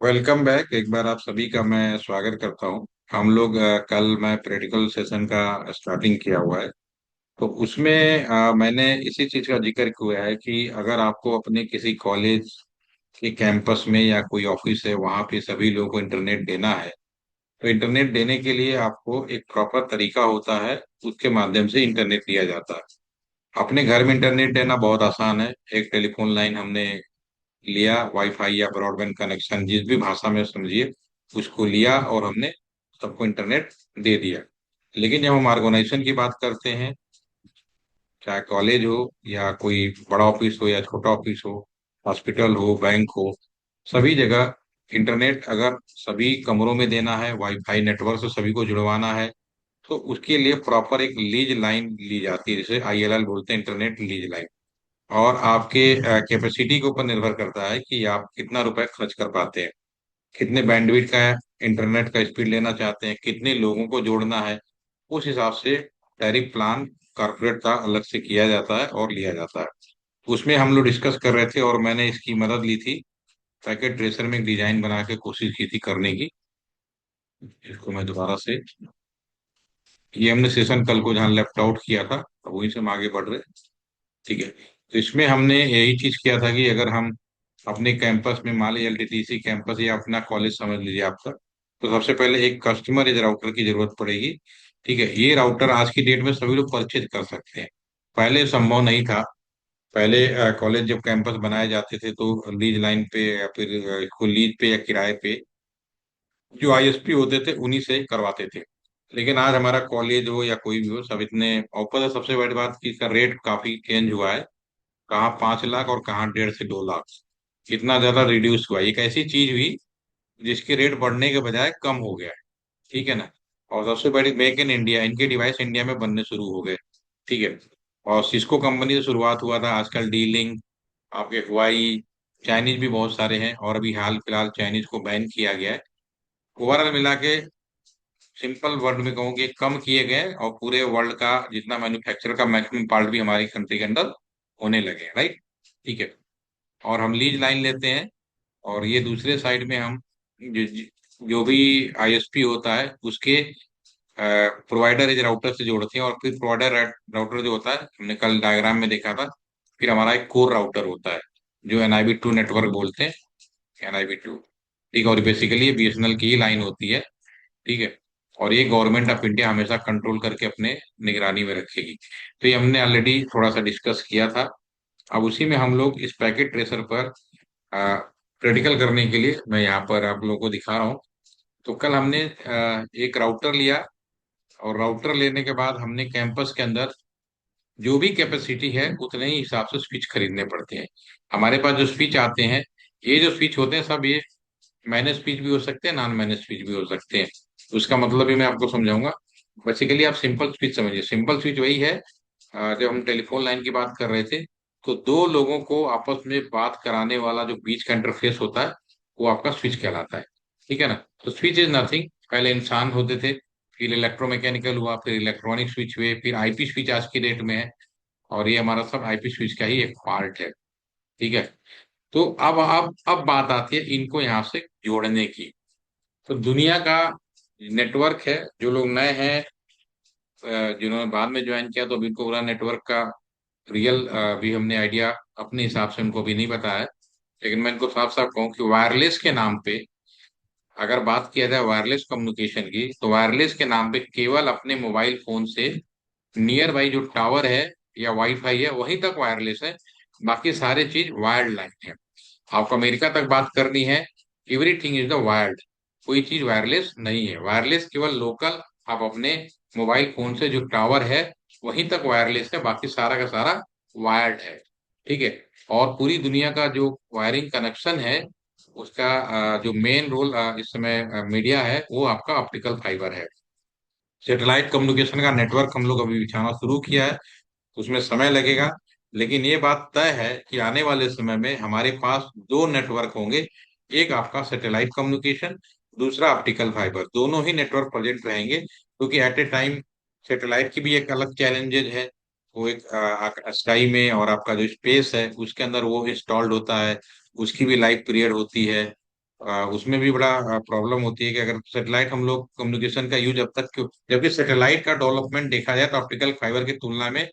Welcome back. एक बार आप सभी का मैं स्वागत करता हूं। हम लोग कल मैं प्रैक्टिकल सेशन का स्टार्टिंग किया हुआ है। तो उसमें मैंने इसी चीज का जिक्र किया है कि अगर आपको अपने किसी कॉलेज के कैंपस में या कोई ऑफिस है वहां पे सभी लोगों को इंटरनेट देना है। तो इंटरनेट देने के लिए आपको एक प्रॉपर तरीका होता है, उसके माध्यम से इंटरनेट दिया जाता है। अपने घर में इंटरनेट देना बहुत आसान है। एक टेलीफोन लाइन हमने लिया, वाईफाई या ब्रॉडबैंड कनेक्शन जिस भी भाषा में समझिए, उसको लिया और हमने सबको इंटरनेट दे दिया। लेकिन जब हम ऑर्गेनाइजेशन की बात करते हैं, चाहे कॉलेज हो या कोई बड़ा ऑफिस हो या छोटा ऑफिस हो, हॉस्पिटल हो, बैंक हो, सभी जगह इंटरनेट अगर सभी कमरों में देना है, वाईफाई नेटवर्क से सभी को जुड़वाना है, तो उसके लिए प्रॉपर एक लीज लाइन ली जाती है, जिसे आईएलएल बोलते हैं, इंटरनेट लीज लाइन। और आपके कैपेसिटी के ऊपर निर्भर करता है कि आप कितना रुपए खर्च कर पाते हैं, कितने बैंडविड्थ का इंटरनेट का स्पीड लेना चाहते हैं, कितने लोगों को जोड़ना है। उस हिसाब से टैरिफ प्लान कॉर्पोरेट का अलग से किया जाता है और लिया जाता है। उसमें हम लोग डिस्कस कर रहे थे और मैंने इसकी मदद ली थी। पैकेट ट्रेसर में एक डिजाइन बना के कोशिश की थी करने की। इसको मैं दोबारा से, ये हमने सेशन कल को जहाँ लेफ्ट आउट किया था, अब वहीं से हम आगे बढ़ रहे हैं। ठीक है। तो इसमें हमने यही चीज किया था कि अगर हम अपने कैंपस में, मान लीजिए एलटीटीसी कैंपस या अपना कॉलेज समझ लीजिए आपका, तो सबसे पहले एक कस्टमर एज राउटर की जरूरत पड़ेगी। ठीक है। ये राउटर आज की डेट में सभी लोग परचेज कर सकते हैं। पहले संभव नहीं था। पहले कॉलेज जब कैंपस बनाए जाते थे तो लीज लाइन पे या फिर इसको लीज पे या किराए पे जो आईएसपी होते थे उन्हीं से करवाते थे। लेकिन आज हमारा कॉलेज हो या कोई भी हो, सब इतने ऊपर। सबसे बड़ी बात कि इसका रेट काफी चेंज हुआ है। कहाँ 5 लाख और कहाँ 1.5 से 2 लाख, इतना ज्यादा रिड्यूस हुआ है। एक ऐसी चीज हुई जिसके रेट बढ़ने के बजाय कम हो गया है। ठीक है ना। और सबसे बड़ी, मेक इन इंडिया, इनके डिवाइस इंडिया में बनने शुरू हो गए। ठीक है। और सिस्को कंपनी से शुरुआत हुआ था, आजकल डीलिंग, आपके हुआई, चाइनीज भी बहुत सारे हैं और अभी हाल फिलहाल चाइनीज को बैन किया गया है। ओवरऑल मिला के सिंपल वर्ड में कहूँ कि कम किए गए और पूरे वर्ल्ड का जितना मैन्युफैक्चर का मैक्सिमम पार्ट भी हमारी कंट्री के अंदर होने लगे, राइट। ठीक है। और हम लीज लाइन लेते हैं और ये दूसरे साइड में हम जो भी आईएसपी होता है उसके प्रोवाइडर एज राउटर से जोड़ते हैं। और फिर प्रोवाइडर राउटर जो होता है, हमने कल डायग्राम में देखा था, फिर हमारा एक कोर राउटर होता है जो NIV2 नेटवर्क बोलते हैं, NIV2। ठीक है। और बेसिकली ये बीएसएनएल की ही लाइन होती है। ठीक है। और ये गवर्नमेंट ऑफ इंडिया हमेशा कंट्रोल करके अपने निगरानी में रखेगी। तो ये हमने ऑलरेडी थोड़ा सा डिस्कस किया था। अब उसी में हम लोग इस पैकेट ट्रेसर पर प्रैक्टिकल करने के लिए मैं यहाँ पर आप लोगों को दिखा रहा हूँ। तो कल हमने एक राउटर लिया और राउटर लेने के बाद हमने कैंपस के अंदर जो भी कैपेसिटी है उतने ही हिसाब से स्विच खरीदने पड़ते हैं। हमारे पास जो स्विच आते हैं, ये जो स्विच होते हैं सब ये मैनेज स्विच भी हो सकते हैं, नॉन मैनेज स्विच भी हो सकते हैं। उसका मतलब भी मैं आपको समझाऊंगा। बेसिकली आप सिंपल स्विच समझिए। सिंपल स्विच वही है, जब हम टेलीफोन लाइन की बात कर रहे थे, तो दो लोगों को आपस में बात कराने वाला जो बीच का इंटरफेस होता है, वो आपका स्विच कहलाता है। ठीक है ना। तो स्विच इज नथिंग, पहले इंसान होते थे, फिर इलेक्ट्रोमैकेनिकल हुआ, फिर इलेक्ट्रॉनिक स्विच हुए, फिर आईपी स्विच आज की डेट में है। और ये हमारा सब आईपी स्विच का ही एक पार्ट है। ठीक है। तो अब बात आती है इनको यहाँ से जोड़ने की। तो दुनिया का नेटवर्क है, जो लोग नए हैं, जिन्होंने बाद में ज्वाइन किया, तो अभी इनको पूरा नेटवर्क का रियल भी हमने आइडिया अपने हिसाब से उनको भी नहीं बताया है। लेकिन मैं इनको साफ साफ कहूँ कि वायरलेस के नाम पे, अगर बात किया जाए वायरलेस कम्युनिकेशन की, तो वायरलेस के नाम पे केवल अपने मोबाइल फोन से नियर बाई जो टावर है या वाईफाई है वहीं तक वायरलेस है। बाकी सारे चीज वायर्ड लाइन है। आपको अमेरिका तक बात करनी है, एवरीथिंग इज द वायर्ड। कोई चीज वायरलेस नहीं है। वायरलेस केवल लोकल, आप अपने मोबाइल फोन से जो टावर है वहीं तक वायरलेस है, बाकी सारा का सारा वायर्ड है। ठीक है। और पूरी दुनिया का जो वायरिंग कनेक्शन है, उसका जो मेन रोल इस समय मीडिया है, वो आपका ऑप्टिकल फाइबर है। सेटेलाइट कम्युनिकेशन का नेटवर्क हम लोग अभी बिछाना शुरू किया है, उसमें समय लगेगा। लेकिन ये बात तय है कि आने वाले समय में हमारे पास दो नेटवर्क होंगे। एक आपका सैटेलाइट कम्युनिकेशन, दूसरा ऑप्टिकल फाइबर। दोनों ही नेटवर्क प्रेजेंट रहेंगे, क्योंकि एट ए टाइम सैटेलाइट की भी एक अलग चैलेंजेज है। वो एक स्काई में, और आपका जो स्पेस है उसके अंदर वो इंस्टॉल्ड होता है, उसकी भी लाइफ पीरियड होती है। उसमें भी बड़ा प्रॉब्लम होती है कि अगर सेटेलाइट हम लोग कम्युनिकेशन का यूज अब तक क्यों, जबकि सेटेलाइट का डेवलपमेंट देखा जाए तो ऑप्टिकल फाइबर की तुलना में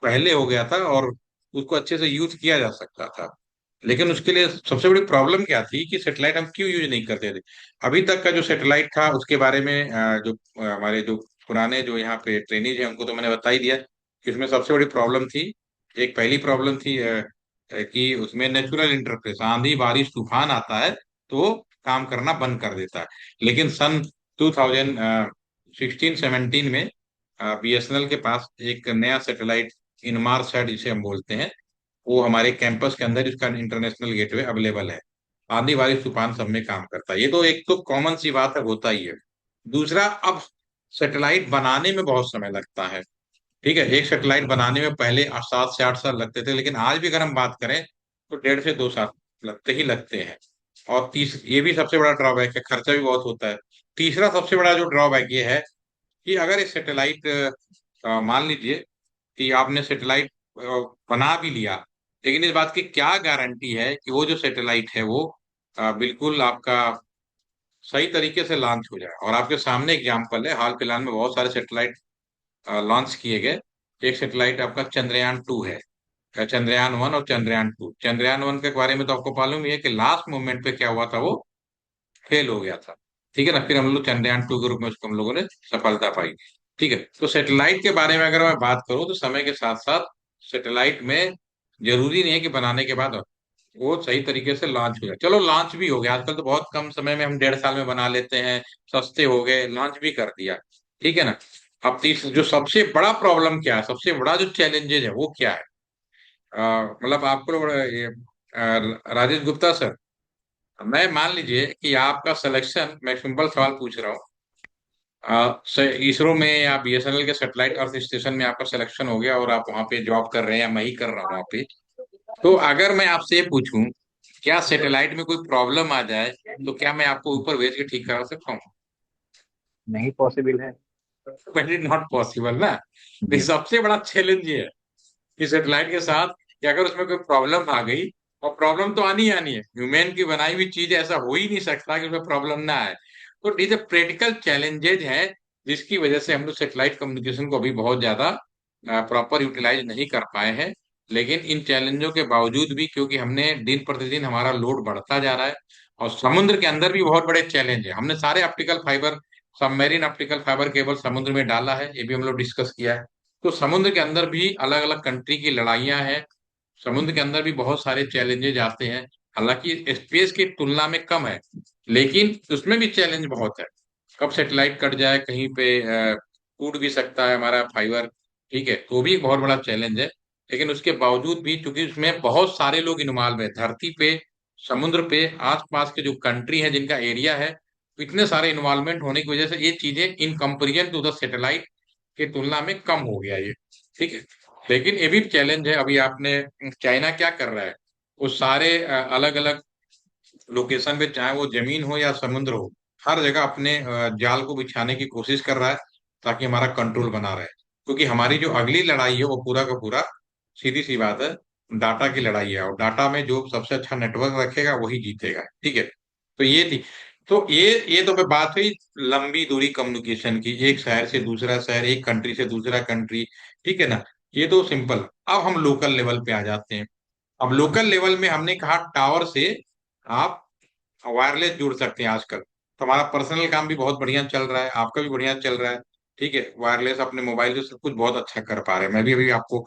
पहले हो गया था और उसको अच्छे से यूज किया जा सकता था। लेकिन उसके लिए सबसे बड़ी प्रॉब्लम क्या थी कि सेटेलाइट हम क्यों यूज नहीं करते थे। अभी तक का जो सेटेलाइट था उसके बारे में जो हमारे जो पुराने जो यहाँ पे ट्रेनीज हैं उनको तो मैंने बता ही दिया कि उसमें सबसे बड़ी प्रॉब्लम थी। एक पहली प्रॉब्लम थी कि उसमें नेचुरल इंटरफेस, आंधी बारिश तूफान आता है तो वो काम करना बंद कर देता है। लेकिन सन 2016-17 में बीएसएनएल के पास एक नया सेटेलाइट इनमारसैट जिसे हम बोलते हैं, वो हमारे कैंपस के अंदर इसका इंटरनेशनल गेटवे अवेलेबल है। आंधी बारिश तूफान सब में काम करता है, ये तो एक तो कॉमन सी बात है, होता ही है। दूसरा, अब सेटेलाइट बनाने में बहुत समय लगता है। ठीक है, एक सेटेलाइट बनाने में पहले 7 से 8 साल लगते थे, लेकिन आज भी अगर हम बात करें तो 1.5 से 2 साल लगते ही लगते हैं। और ये भी सबसे बड़ा ड्रॉबैक है, खर्चा भी बहुत होता है। तीसरा सबसे बड़ा जो ड्रॉबैक ये है कि अगर ये सेटेलाइट मान लीजिए कि आपने सेटेलाइट बना भी लिया, लेकिन इस बात की क्या गारंटी है कि वो जो सेटेलाइट है वो बिल्कुल आपका सही तरीके से लॉन्च हो जाए। और आपके सामने एग्जांपल है, हाल फिलहाल में बहुत सारे सेटेलाइट लॉन्च किए गए। एक सेटेलाइट आपका चंद्रयान 2 है, चंद्रयान 1 और चंद्रयान 2। चंद्रयान 1 के बारे में तो आपको मालूम ही है कि लास्ट मोमेंट पे क्या हुआ था, वो फेल हो गया था। ठीक है ना, फिर हम लोग चंद्रयान 2 के रूप में उसको हम लोगों ने सफलता पाई। ठीक है, तो सैटेलाइट के बारे में अगर मैं बात करूं तो समय के साथ साथ सैटेलाइट में जरूरी नहीं है कि बनाने के बाद वो सही तरीके से लॉन्च हो जाए। चलो लॉन्च भी हो गया, आजकल तो बहुत कम समय में हम 1.5 साल में बना लेते हैं, सस्ते हो गए, लॉन्च भी कर दिया। ठीक है ना। अब जो सबसे बड़ा प्रॉब्लम क्या है, सबसे बड़ा जो चैलेंजेस है वो क्या है? मतलब आपको राजेश गुप्ता सर, मैं मान लीजिए कि आपका सिलेक्शन, मैं सिंपल सवाल पूछ रहा हूँ, इसरो में या बीएसएनएल के सैटेलाइट अर्थ स्टेशन में आपका सिलेक्शन हो गया और आप वहां पे जॉब कर रहे हैं या मैं ही कर रहा हूँ वहां पे। तो अगर मैं आपसे ये पूछूं, क्या सैटेलाइट में कोई प्रॉब्लम आ जाए तो क्या मैं आपको ऊपर भेज के ठीक करा सकता हूँ? नहीं पॉसिबल है। पहले नॉट पॉसिबल ना। तो ये जी। सबसे बड़ा चैलेंज ये है कि सेटेलाइट के साथ कि अगर उसमें कोई प्रॉब्लम आ गई, और प्रॉब्लम तो आनी ही आनी है, ह्यूमन की बनाई हुई चीज है, ऐसा हो ही नहीं सकता कि उसमें प्रॉब्लम ना आए। तो ये प्रैक्टिकल चैलेंजेज है जिसकी वजह से हम लोग सेटेलाइट कम्युनिकेशन को अभी बहुत ज्यादा प्रॉपर यूटिलाइज नहीं कर पाए हैं। लेकिन इन चैलेंजों के बावजूद भी, क्योंकि हमने दिन प्रतिदिन हमारा लोड बढ़ता जा रहा है, और समुद्र के अंदर भी बहुत बड़े चैलेंज है, हमने सारे optical fibre, submarine optical fibre cable समुद्र में डाला है, ये भी हम लोग डिस्कस किया है। तो समुद्र के अंदर भी अलग अलग कंट्री की लड़ाइयां हैं, समुद्र के अंदर भी बहुत सारे चैलेंजेस आते हैं। हालांकि स्पेस की तुलना में कम है, लेकिन उसमें भी चैलेंज बहुत है। कब सेटेलाइट कट जाए, कहीं पे टूट भी सकता है हमारा फाइबर। ठीक है, तो भी एक बहुत बड़ा चैलेंज है। लेकिन उसके बावजूद भी, चूंकि उसमें बहुत सारे लोग इन्वॉल्व है, धरती पे, समुद्र पे, आसपास के जो कंट्री है जिनका एरिया है, इतने सारे इन्वॉल्वमेंट होने की वजह से ये चीजें in comparison to the satellite की तुलना में कम हो गया ये। ठीक है, लेकिन ये भी चैलेंज है। अभी आपने, चाइना क्या कर रहा है, वो सारे अलग अलग लोकेशन पे, चाहे वो जमीन हो या समुद्र हो, हर जगह अपने जाल को बिछाने की कोशिश कर रहा है ताकि हमारा कंट्रोल बना रहे। क्योंकि हमारी जो अगली लड़ाई है वो पूरा का पूरा, सीधी सी बात है, डाटा की लड़ाई है, और डाटा में जो सबसे अच्छा नेटवर्क रखेगा वही जीतेगा। ठीक है, तो ये थी, तो ये तो बात हुई लंबी दूरी कम्युनिकेशन की, एक शहर से दूसरा शहर, एक कंट्री से दूसरा कंट्री। ठीक है ना, ये तो सिंपल। अब हम लोकल लेवल पे आ जाते हैं। अब लोकल लेवल में हमने कहा टावर से आप वायरलेस जुड़ सकते हैं आजकल। तो हमारा पर्सनल काम भी बहुत बढ़िया चल रहा है, आपका भी बढ़िया चल रहा है। ठीक है, वायरलेस अपने मोबाइल से सब कुछ बहुत अच्छा कर पा रहे हैं। मैं भी अभी आपको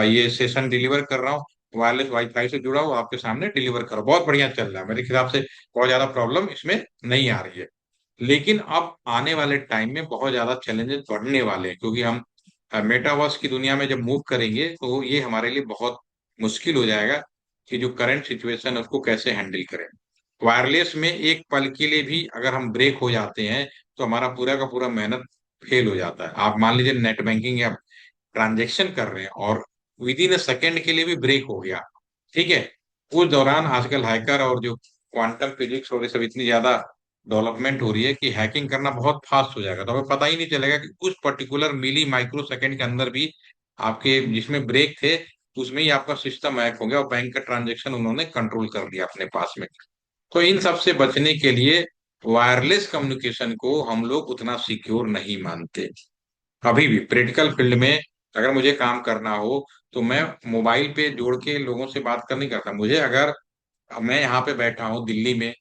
ये सेशन डिलीवर कर रहा हूँ, वायरलेस वाईफाई से जुड़ा हुआ आपके सामने डिलीवर कर रहा हूँ, बहुत बढ़िया चल रहा है मेरे हिसाब से। बहुत ज्यादा प्रॉब्लम इसमें नहीं आ रही है। लेकिन अब आने वाले टाइम में बहुत ज्यादा चैलेंजेस बढ़ने वाले हैं, क्योंकि हम मेटावर्स की दुनिया में जब मूव करेंगे तो ये हमारे लिए बहुत मुश्किल हो जाएगा कि जो करंट सिचुएशन है उसको कैसे हैंडल करें। वायरलेस में एक पल के लिए भी अगर हम ब्रेक हो जाते हैं तो हमारा पूरा का पूरा मेहनत फेल हो जाता है। आप मान लीजिए नेट बैंकिंग या ट्रांजेक्शन कर रहे हैं और विद इन अ सेकेंड के लिए भी ब्रेक हो गया। ठीक है, उस दौरान आजकल हैकर और जो क्वांटम फिजिक्स और ये सब इतनी ज्यादा डेवलपमेंट हो रही है कि हैकिंग करना बहुत फास्ट हो जाएगा, तो हमें पता ही नहीं चलेगा कि उस पर्टिकुलर मिली माइक्रो सेकेंड के अंदर भी आपके जिसमें ब्रेक थे उसमें ही आपका सिस्टम हैक हो गया और बैंक का ट्रांजेक्शन उन्होंने कंट्रोल कर लिया अपने पास में। तो इन सब से बचने के लिए वायरलेस कम्युनिकेशन को हम लोग उतना सिक्योर नहीं मानते। अभी भी प्रैक्टिकल फील्ड में अगर मुझे काम करना हो तो मैं मोबाइल पे जोड़ के लोगों से बात कर नहीं करता। मुझे अगर मैं यहाँ पे बैठा हूँ दिल्ली में,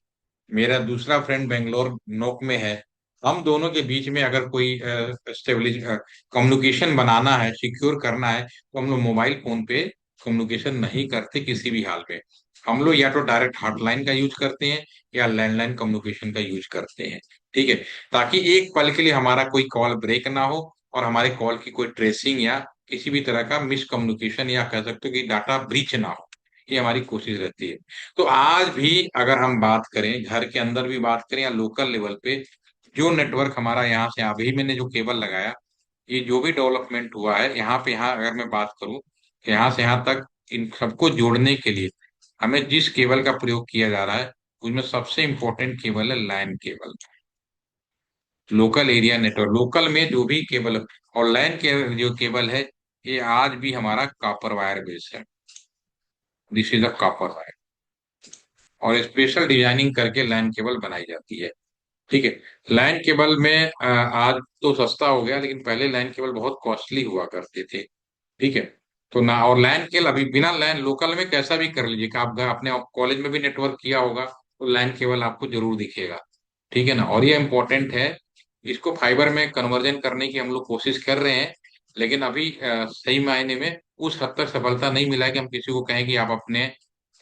मेरा दूसरा फ्रेंड बेंगलोर नोक में है, हम दोनों के बीच में अगर कोई स्टेबलिश कम्युनिकेशन बनाना है, सिक्योर करना है, तो हम लोग मोबाइल फोन पे कम्युनिकेशन नहीं करते किसी भी हाल में। हम लोग या तो डायरेक्ट हॉटलाइन का यूज करते हैं या लैंडलाइन कम्युनिकेशन का यूज करते हैं। ठीक है, ताकि एक पल के लिए हमारा कोई कॉल ब्रेक ना हो और हमारे कॉल की कोई ट्रेसिंग या किसी भी तरह का मिसकम्युनिकेशन या कह सकते हो कि डाटा ब्रीच ना हो। ये हमारी कोशिश रहती है। तो आज भी अगर हम बात करें, घर के अंदर भी बात करें या लोकल लेवल पे, जो नेटवर्क हमारा यहाँ से, अभी मैंने जो केबल लगाया, ये जो भी डेवलपमेंट हुआ है यहाँ पे, यहाँ अगर मैं बात करूं कि यहाँ से यहाँ तक इन सबको जोड़ने के लिए हमें जिस केबल का प्रयोग किया जा रहा है, उसमें सबसे इंपॉर्टेंट केबल है LAN cable. Local area network, local में जो भी केबल, और लैन के जो केबल है, ये आज भी हमारा कॉपर वायर बेस है। This is a copper wire, और स्पेशल डिजाइनिंग करके लैन केबल बनाई जाती है। ठीक है। लैन केबल में आज तो सस्ता हो गया, लेकिन पहले लैन केबल बहुत कॉस्टली हुआ करते थे। ठीक है। तो ना, और लैन केबल अभी बिना लैन लोकल में कैसा भी कर लीजिए कि आप अपने कॉलेज में भी नेटवर्क किया होगा तो लैन केबल आपको जरूर दिखेगा। ठीक है ना। और ये इम्पोर्टेंट है, इसको फाइबर में कन्वर्जन करने की हम लोग कोशिश कर रहे हैं, लेकिन अभी सही मायने में उस हद तक सफलता नहीं मिला है कि हम किसी को कहें कि आप अपने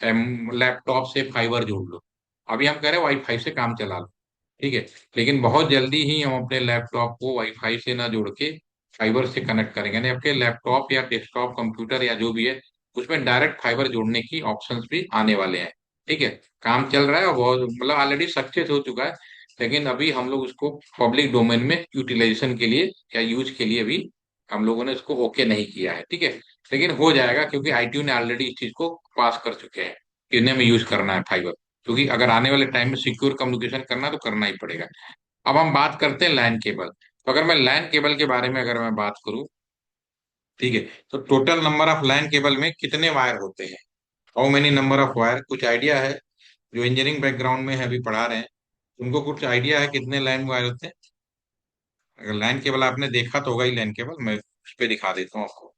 लैपटॉप से फाइबर जोड़ लो। अभी हम कह रहे हैं वाईफाई से काम चला लो। ठीक है। लेकिन बहुत जल्दी ही हम अपने लैपटॉप को वाईफाई से ना जोड़ के फाइबर से कनेक्ट करेंगे, यानी आपके लैपटॉप या डेस्कटॉप कंप्यूटर या जो भी है, उसमें डायरेक्ट फाइबर जोड़ने की ऑप्शंस भी आने वाले हैं। ठीक है। काम चल रहा है और बहुत, मतलब ऑलरेडी सक्सेस हो चुका है, लेकिन अभी हम लोग उसको पब्लिक डोमेन में यूटिलाइजेशन के लिए या यूज के लिए अभी हम लोगों ने इसको ओके नहीं किया है। ठीक है। लेकिन हो जाएगा, क्योंकि आईटीयू ने ऑलरेडी इस चीज को पास कर चुके हैं कि इन्हें में यूज करना है फाइबर, क्योंकि अगर आने वाले टाइम में सिक्योर कम्युनिकेशन करना है तो करना ही पड़ेगा। अब हम बात करते हैं लैन केबल। तो अगर मैं लैन केबल के बारे में अगर मैं बात करूं, ठीक है, तो total number of LAN cable में कितने वायर होते हैं, how many number of wire, कुछ आइडिया है? जो इंजीनियरिंग बैकग्राउंड में है, अभी पढ़ा रहे हैं, उनको कुछ आइडिया है कितने लैन वायर होते हैं? अगर लैन केबल आपने देखा तो होगा ही, लैन केबल मैं उस पर दिखा देता हूँ आपको।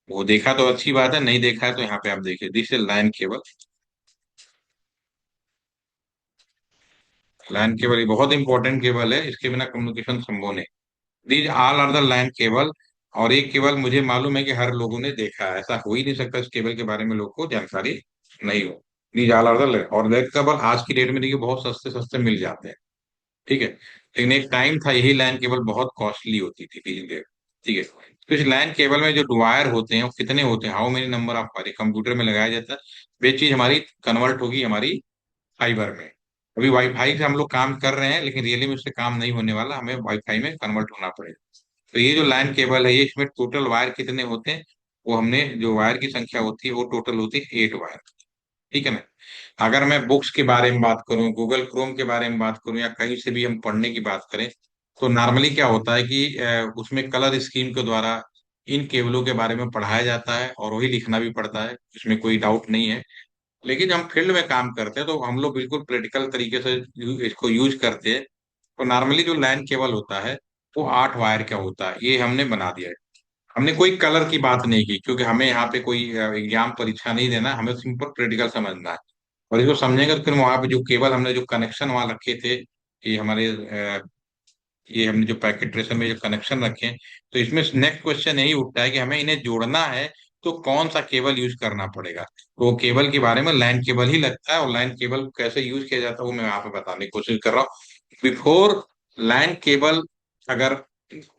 वो देखा तो अच्छी बात है, नहीं देखा है तो यहाँ पे आप देखिए, this is LAN cable. LAN cable ये बहुत इंपॉर्टेंट केबल है, इसके बिना कम्युनिकेशन संभव नहीं। These all are the LAN cable. और एक केबल मुझे मालूम है कि हर लोगों ने देखा है, ऐसा हो ही नहीं सकता इस केबल के बारे में लोग को जानकारी नहीं हो। दीज ऑल आर द, और लैन केबल आज की डेट में देखिए बहुत सस्ते सस्ते मिल जाते हैं। ठीक है। लेकिन एक टाइम था यही लैन केबल बहुत कॉस्टली होती थी ठीक है। ठीक है। तो इस लैन केबल में जो वायर होते हैं वो कितने होते हैं, how many number of wire, computer में लगाया जाता है। वे चीज हमारी कन्वर्ट होगी हमारी फाइबर में। अभी वाईफाई से हम लोग काम कर रहे हैं, लेकिन रियली में उससे काम नहीं होने वाला, हमें वाईफाई में कन्वर्ट होना पड़ेगा। तो ये जो लैन केबल है, ये इसमें टोटल वायर कितने होते हैं, वो हमने जो वायर की संख्या होती है वो टोटल होती है 8 वायर। ठीक है ना। अगर मैं बुक्स के बारे में बात करूं, गूगल क्रोम के बारे में बात करूं, या कहीं से भी हम पढ़ने की बात करें, तो नॉर्मली क्या होता है कि उसमें कलर स्कीम के द्वारा इन केबलों के बारे में पढ़ाया जाता है और वही लिखना भी पड़ता है, इसमें कोई डाउट नहीं है। लेकिन जब हम फील्ड में काम करते हैं तो हम लोग बिल्कुल प्रैक्टिकल तरीके से इसको यूज करते हैं। तो नॉर्मली जो लैन केबल होता है वो 8 वायर का होता है, ये हमने बना दिया है। हमने कोई कलर की बात नहीं की, क्योंकि हमें यहाँ पे कोई एग्जाम परीक्षा नहीं देना, हमें सिंपल प्रैक्टिकल समझना है। और इसको समझेंगे तो फिर वहां पे जो केबल हमने जो कनेक्शन वहां रखे थे, ये हमारे ये हमने जो पैकेट ट्रेसर में जो कनेक्शन रखे हैं, तो इसमें नेक्स्ट क्वेश्चन यही उठता है कि हमें इन्हें जोड़ना है तो कौन सा केबल यूज करना पड़ेगा। तो वो केबल के बारे में लैन केबल ही लगता है, और लैन केबल कैसे यूज किया जाता है वो मैं यहाँ पे बताने की कोशिश कर रहा हूँ। बिफोर लैन केबल, अगर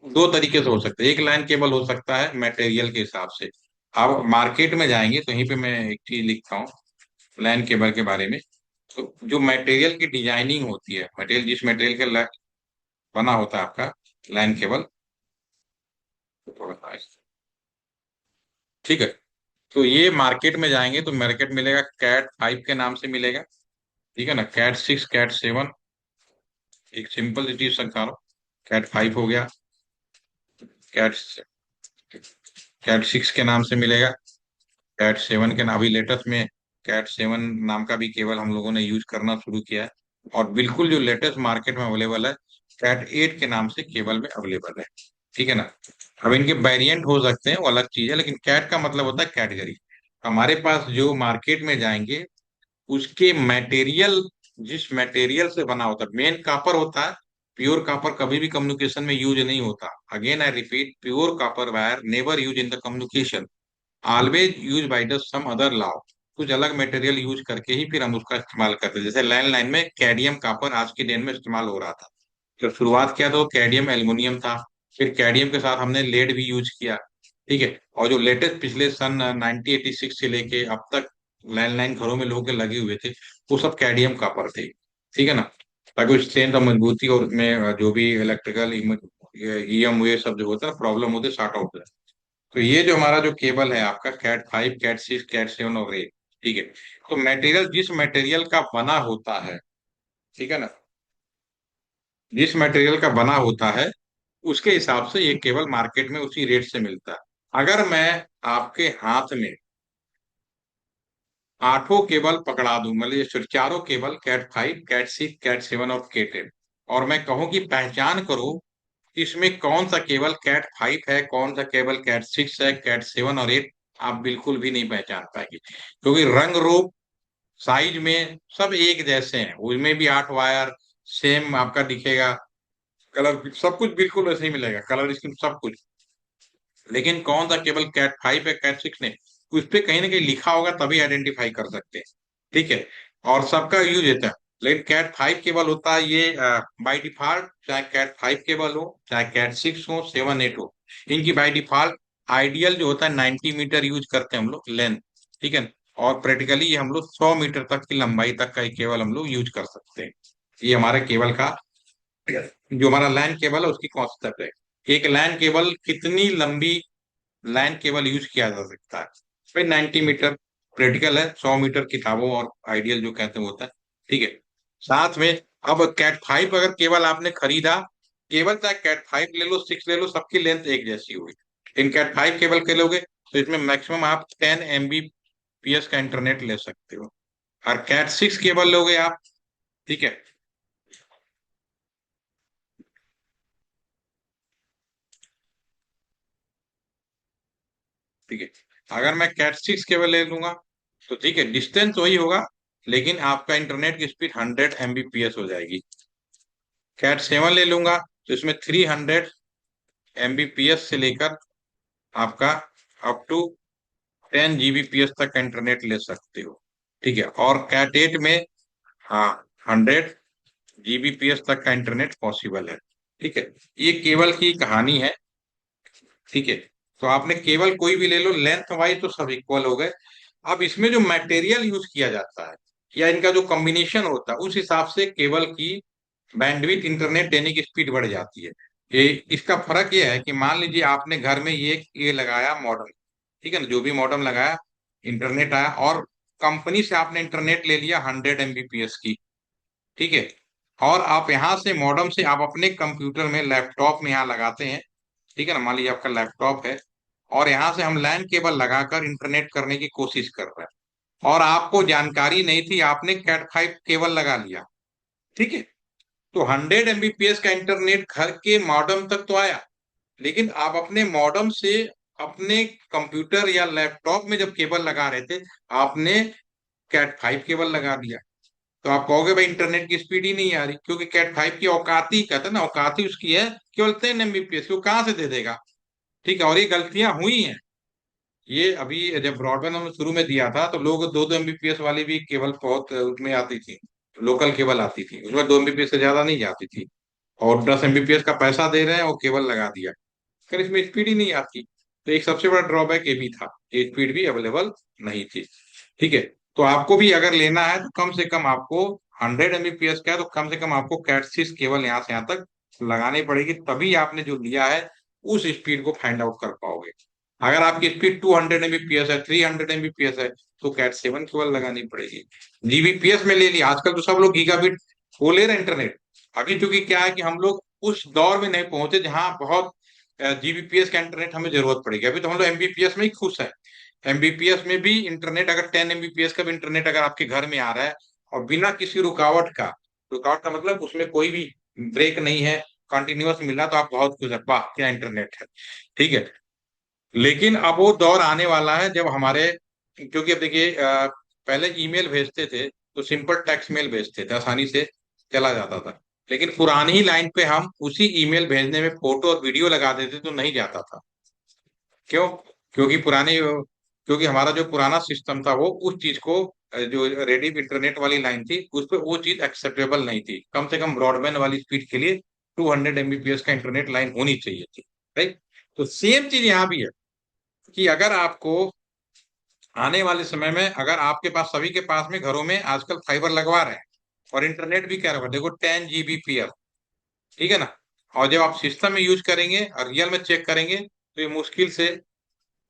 दो तरीके से हो सकते हैं, एक लैन केबल हो सकता है मटेरियल के हिसाब से। आप मार्केट में जाएंगे तो यहीं पे मैं एक चीज लिखता हूँ लैन केबल के बारे में। तो जो मटेरियल की डिजाइनिंग होती है, मटेरियल जिस मटेरियल का बना होता है आपका लैन केबल, तो थोड़ा सा ठीक है। तो ये मार्केट में जाएंगे तो मार्केट मिलेगा कैट 5 के नाम से मिलेगा। ठीक है ना, कैट 6, कैट 7, एक सिंपल सी चीज समझा रहा हूँ। कैट 5 हो गया, कैट कैट 6 के नाम से मिलेगा, कैट 7 के नाम, अभी लेटेस्ट में कैट 7 नाम का भी केबल हम लोगों ने यूज करना शुरू किया है। और बिल्कुल जो लेटेस्ट मार्केट में अवेलेबल है, कैट 8 के नाम से केबल में अवेलेबल है। ठीक है ना। अब इनके वेरिएंट हो सकते हैं, वो अलग चीज है, लेकिन कैट का मतलब होता है कैटेगरी। हमारे पास जो मार्केट में जाएंगे उसके मटेरियल, जिस मटेरियल से बना होता है, मेन कापर होता है। प्योर कापर कभी भी कम्युनिकेशन में यूज नहीं होता। Again I repeat, pure copper wire never use in the communication, always use by the some other law. कुछ अलग मटेरियल यूज करके ही फिर हम उसका इस्तेमाल करते हैं। जैसे लैंडलाइन में कैडियम कापर आज के दिन में इस्तेमाल हो रहा था। जब शुरुआत किया तो कैडियम एल्युमिनियम था। फिर कैडियम के साथ हमने लेड भी यूज किया। ठीक है। और जो लेटेस्ट पिछले सन 1986 से लेके अब तक लैंडलाइन घरों में लोगों के लगे हुए थे, वो सब कैडियम कापर थे। ठीक है ना। ताकि उस स्ट्रेंथ और मजबूती और उसमें जो भी इलेक्ट्रिकल ईएम ये सब जो होता है प्रॉब्लम होते सॉर्ट आउट हो जाए। तो ये जो हमारा जो केबल है आपका कैट 5, कैट 6, कैट 7 और 8। ठीक है। तो मटेरियल जिस मटेरियल का बना होता है, ठीक है ना, जिस मटेरियल का बना होता है उसके हिसाब से ये केबल मार्केट में उसी रेट से मिलता है। अगर मैं आपके हाथ में आठों केबल पकड़ा दूं, मतलब ये चारों केबल कैट 5, कैट 6, कैट 7 और कैट 8, और मैं कहूं कि पहचान करो इसमें कौन सा केबल कैट 5 है, कौन सा केबल कैट 6 है, कैट 7 और 8, आप बिल्कुल भी नहीं पहचान पाएंगे। क्योंकि रंग रूप साइज में सब एक जैसे हैं, उसमें भी 8 वायर सेम आपका दिखेगा। कलर सब कुछ बिल्कुल वैसे ही मिलेगा, कलर स्कीम सब कुछ। लेकिन कौन सा केबल कैट 5 है, कैट 6 ने, उस पे कहीं ना कहीं लिखा होगा तभी आइडेंटिफाई कर सकते हैं। ठीक है। और सबका यूज होता है। लेकिन कैट 5 केबल होता है ये बाई डिफॉल्ट, चाहे कैट 5 केबल हो, चाहे कैट 6 हो, 7 8 हो, इनकी बाई डिफॉल्ट आइडियल जो होता है 90 मीटर यूज करते हैं हम लोग लेंथ। ठीक है। और प्रैक्टिकली ये हम लोग 100 मीटर तक की लंबाई तक का ये केबल हम लोग यूज कर सकते हैं। ये हमारे केबल का, जो हमारा लैन केबल है उसकी कॉन्सेप्ट है। एक लैन केबल कितनी लंबी लैन केबल यूज किया जा सकता है। भाई 90 मीटर प्रैक्टिकल है, 100 मीटर किताबों और आइडियल जो कहते हैं वो होता है। ठीक है। साथ में अब कैट 5 अगर केबल आपने खरीदा, केबल चाहे कैट 5 ले लो, 6 ले लो, सबकी लेंथ एक जैसी होगी। इन कैट 5 केबल के लोगे तो इसमें मैक्सिमम आप 10 Mbps का इंटरनेट ले सकते हो। और कैट 6 केबल लोगे आप, ठीक है, ठीक है, अगर मैं कैट 6 केबल ले लूंगा तो ठीक है डिस्टेंस वही होगा, लेकिन आपका इंटरनेट की स्पीड 100 Mbps हो जाएगी। कैट 7 ले लूंगा तो इसमें 300 Mbps से लेकर आपका अप टू 10 Gbps तक का इंटरनेट ले सकते हो। ठीक है। और कैट 8 में हाँ 100 Gbps तक का इंटरनेट पॉसिबल है। ठीक है। ये केबल की कहानी है। ठीक है। तो आपने केबल कोई भी ले लो, लेंथ वाइज तो सब इक्वल हो गए। अब इसमें जो मटेरियल यूज किया जाता है या इनका जो कॉम्बिनेशन होता है उस हिसाब से केबल की बैंडविड्थ, इंटरनेट देने की स्पीड बढ़ जाती है। ये इसका फर्क ये है कि मान लीजिए आपने घर में ये लगाया मॉडम, ठीक है ना, जो भी मॉडम लगाया, इंटरनेट आया, और कंपनी से आपने इंटरनेट ले लिया 100 Mbps की। ठीक है। और आप यहाँ से मॉडम से आप अपने कंप्यूटर में, लैपटॉप में यहाँ लगाते हैं। ठीक है ना, मान लीजिए आपका लैपटॉप है और यहाँ से हम लैन केबल लगाकर इंटरनेट करने की कोशिश कर रहे हैं, और आपको जानकारी नहीं थी, आपने कैट 5 केबल लगा लिया। ठीक है। तो 100 Mbps का इंटरनेट घर के मॉडेम तक तो आया, लेकिन आप अपने मॉडेम से अपने कंप्यूटर या लैपटॉप में जब केबल लगा रहे थे, आपने कैट 5 केबल लगा दिया। तो आप कहोगे भाई इंटरनेट की स्पीड ही नहीं आ रही, क्योंकि कैट 5 की औकात ही, कहते हैं ना, औकात ही उसकी है केवल 10 Mbps, वो कहाँ से दे देगा। ठीक है। और ये गलतियां हुई हैं। ये अभी जब ब्रॉडबैंड हमने शुरू में दिया था तो लोग 2-2 Mbps वाली भी केबल बहुत उसमें आती थी, लोकल केबल आती थी, उसमें 2 Mbps से ज्यादा नहीं जाती थी। और 10 Mbps का पैसा दे रहे हैं और केबल लगा दिया, फिर इसमें स्पीड ही नहीं आती। तो एक सबसे बड़ा ड्रॉबैक ये भी था, ये स्पीड भी अवेलेबल नहीं थी। ठीक है। तो आपको भी अगर लेना है तो कम से कम आपको 100 Mbps का है तो कम से कम आपको कैट 6 केबल यहाँ से यहाँ तक लगानी पड़ेगी, तभी आपने जो लिया है उस स्पीड को फाइंड आउट कर पाओगे। अगर आपकी स्पीड 200 Mbps है, 300 Mbps है, तो कैट 7 केबल लगानी पड़ेगी। जीबीपीएस में ले लिया, आजकल तो सब लोग गीगाबिट वो ले रहे हैं इंटरनेट। अभी चूंकि क्या है कि हम लोग उस दौर में नहीं पहुंचे जहां बहुत जीबीपीएस का इंटरनेट हमें जरूरत पड़ेगी, अभी तो हम लोग एमबीपीएस में ही खुश है। एमबीपीएस में भी इंटरनेट, अगर 10 एमबीपीएस का भी इंटरनेट अगर आपके घर में आ रहा है और बिना किसी रुकावट का मतलब उसमें कोई भी ब्रेक नहीं है, कंटिन्यूअस मिल रहा, तो आप बहुत खुश है, वाह क्या इंटरनेट है। ठीक है। लेकिन अब वो दौर आने वाला है जब हमारे, क्योंकि अब देखिए पहले ईमेल भेजते थे तो सिंपल टेक्स्ट मेल भेजते थे, आसानी से चला जाता था। लेकिन पुरानी ही लाइन पे हम उसी ईमेल भेजने में फोटो और वीडियो लगा देते तो नहीं जाता था। क्यों? क्योंकि क्योंकि हमारा जो पुराना सिस्टम था वो उस चीज को जो रेडी इंटरनेट वाली लाइन थी उस पर वो चीज एक्सेप्टेबल नहीं थी। कम से कम ब्रॉडबैंड वाली स्पीड के लिए 200 एमबीपीएस का इंटरनेट लाइन होनी चाहिए थी। राइट। तो सेम चीज यहाँ भी है कि अगर आपको आने वाले समय में, अगर आपके पास, सभी के पास में घरों में आजकल फाइबर लगवा रहे हैं और इंटरनेट भी कह रहे हो, देखो 10 जीबीपीएस, ठीक है ना। और जब आप सिस्टम में यूज करेंगे और रियल में चेक करेंगे तो ये मुश्किल से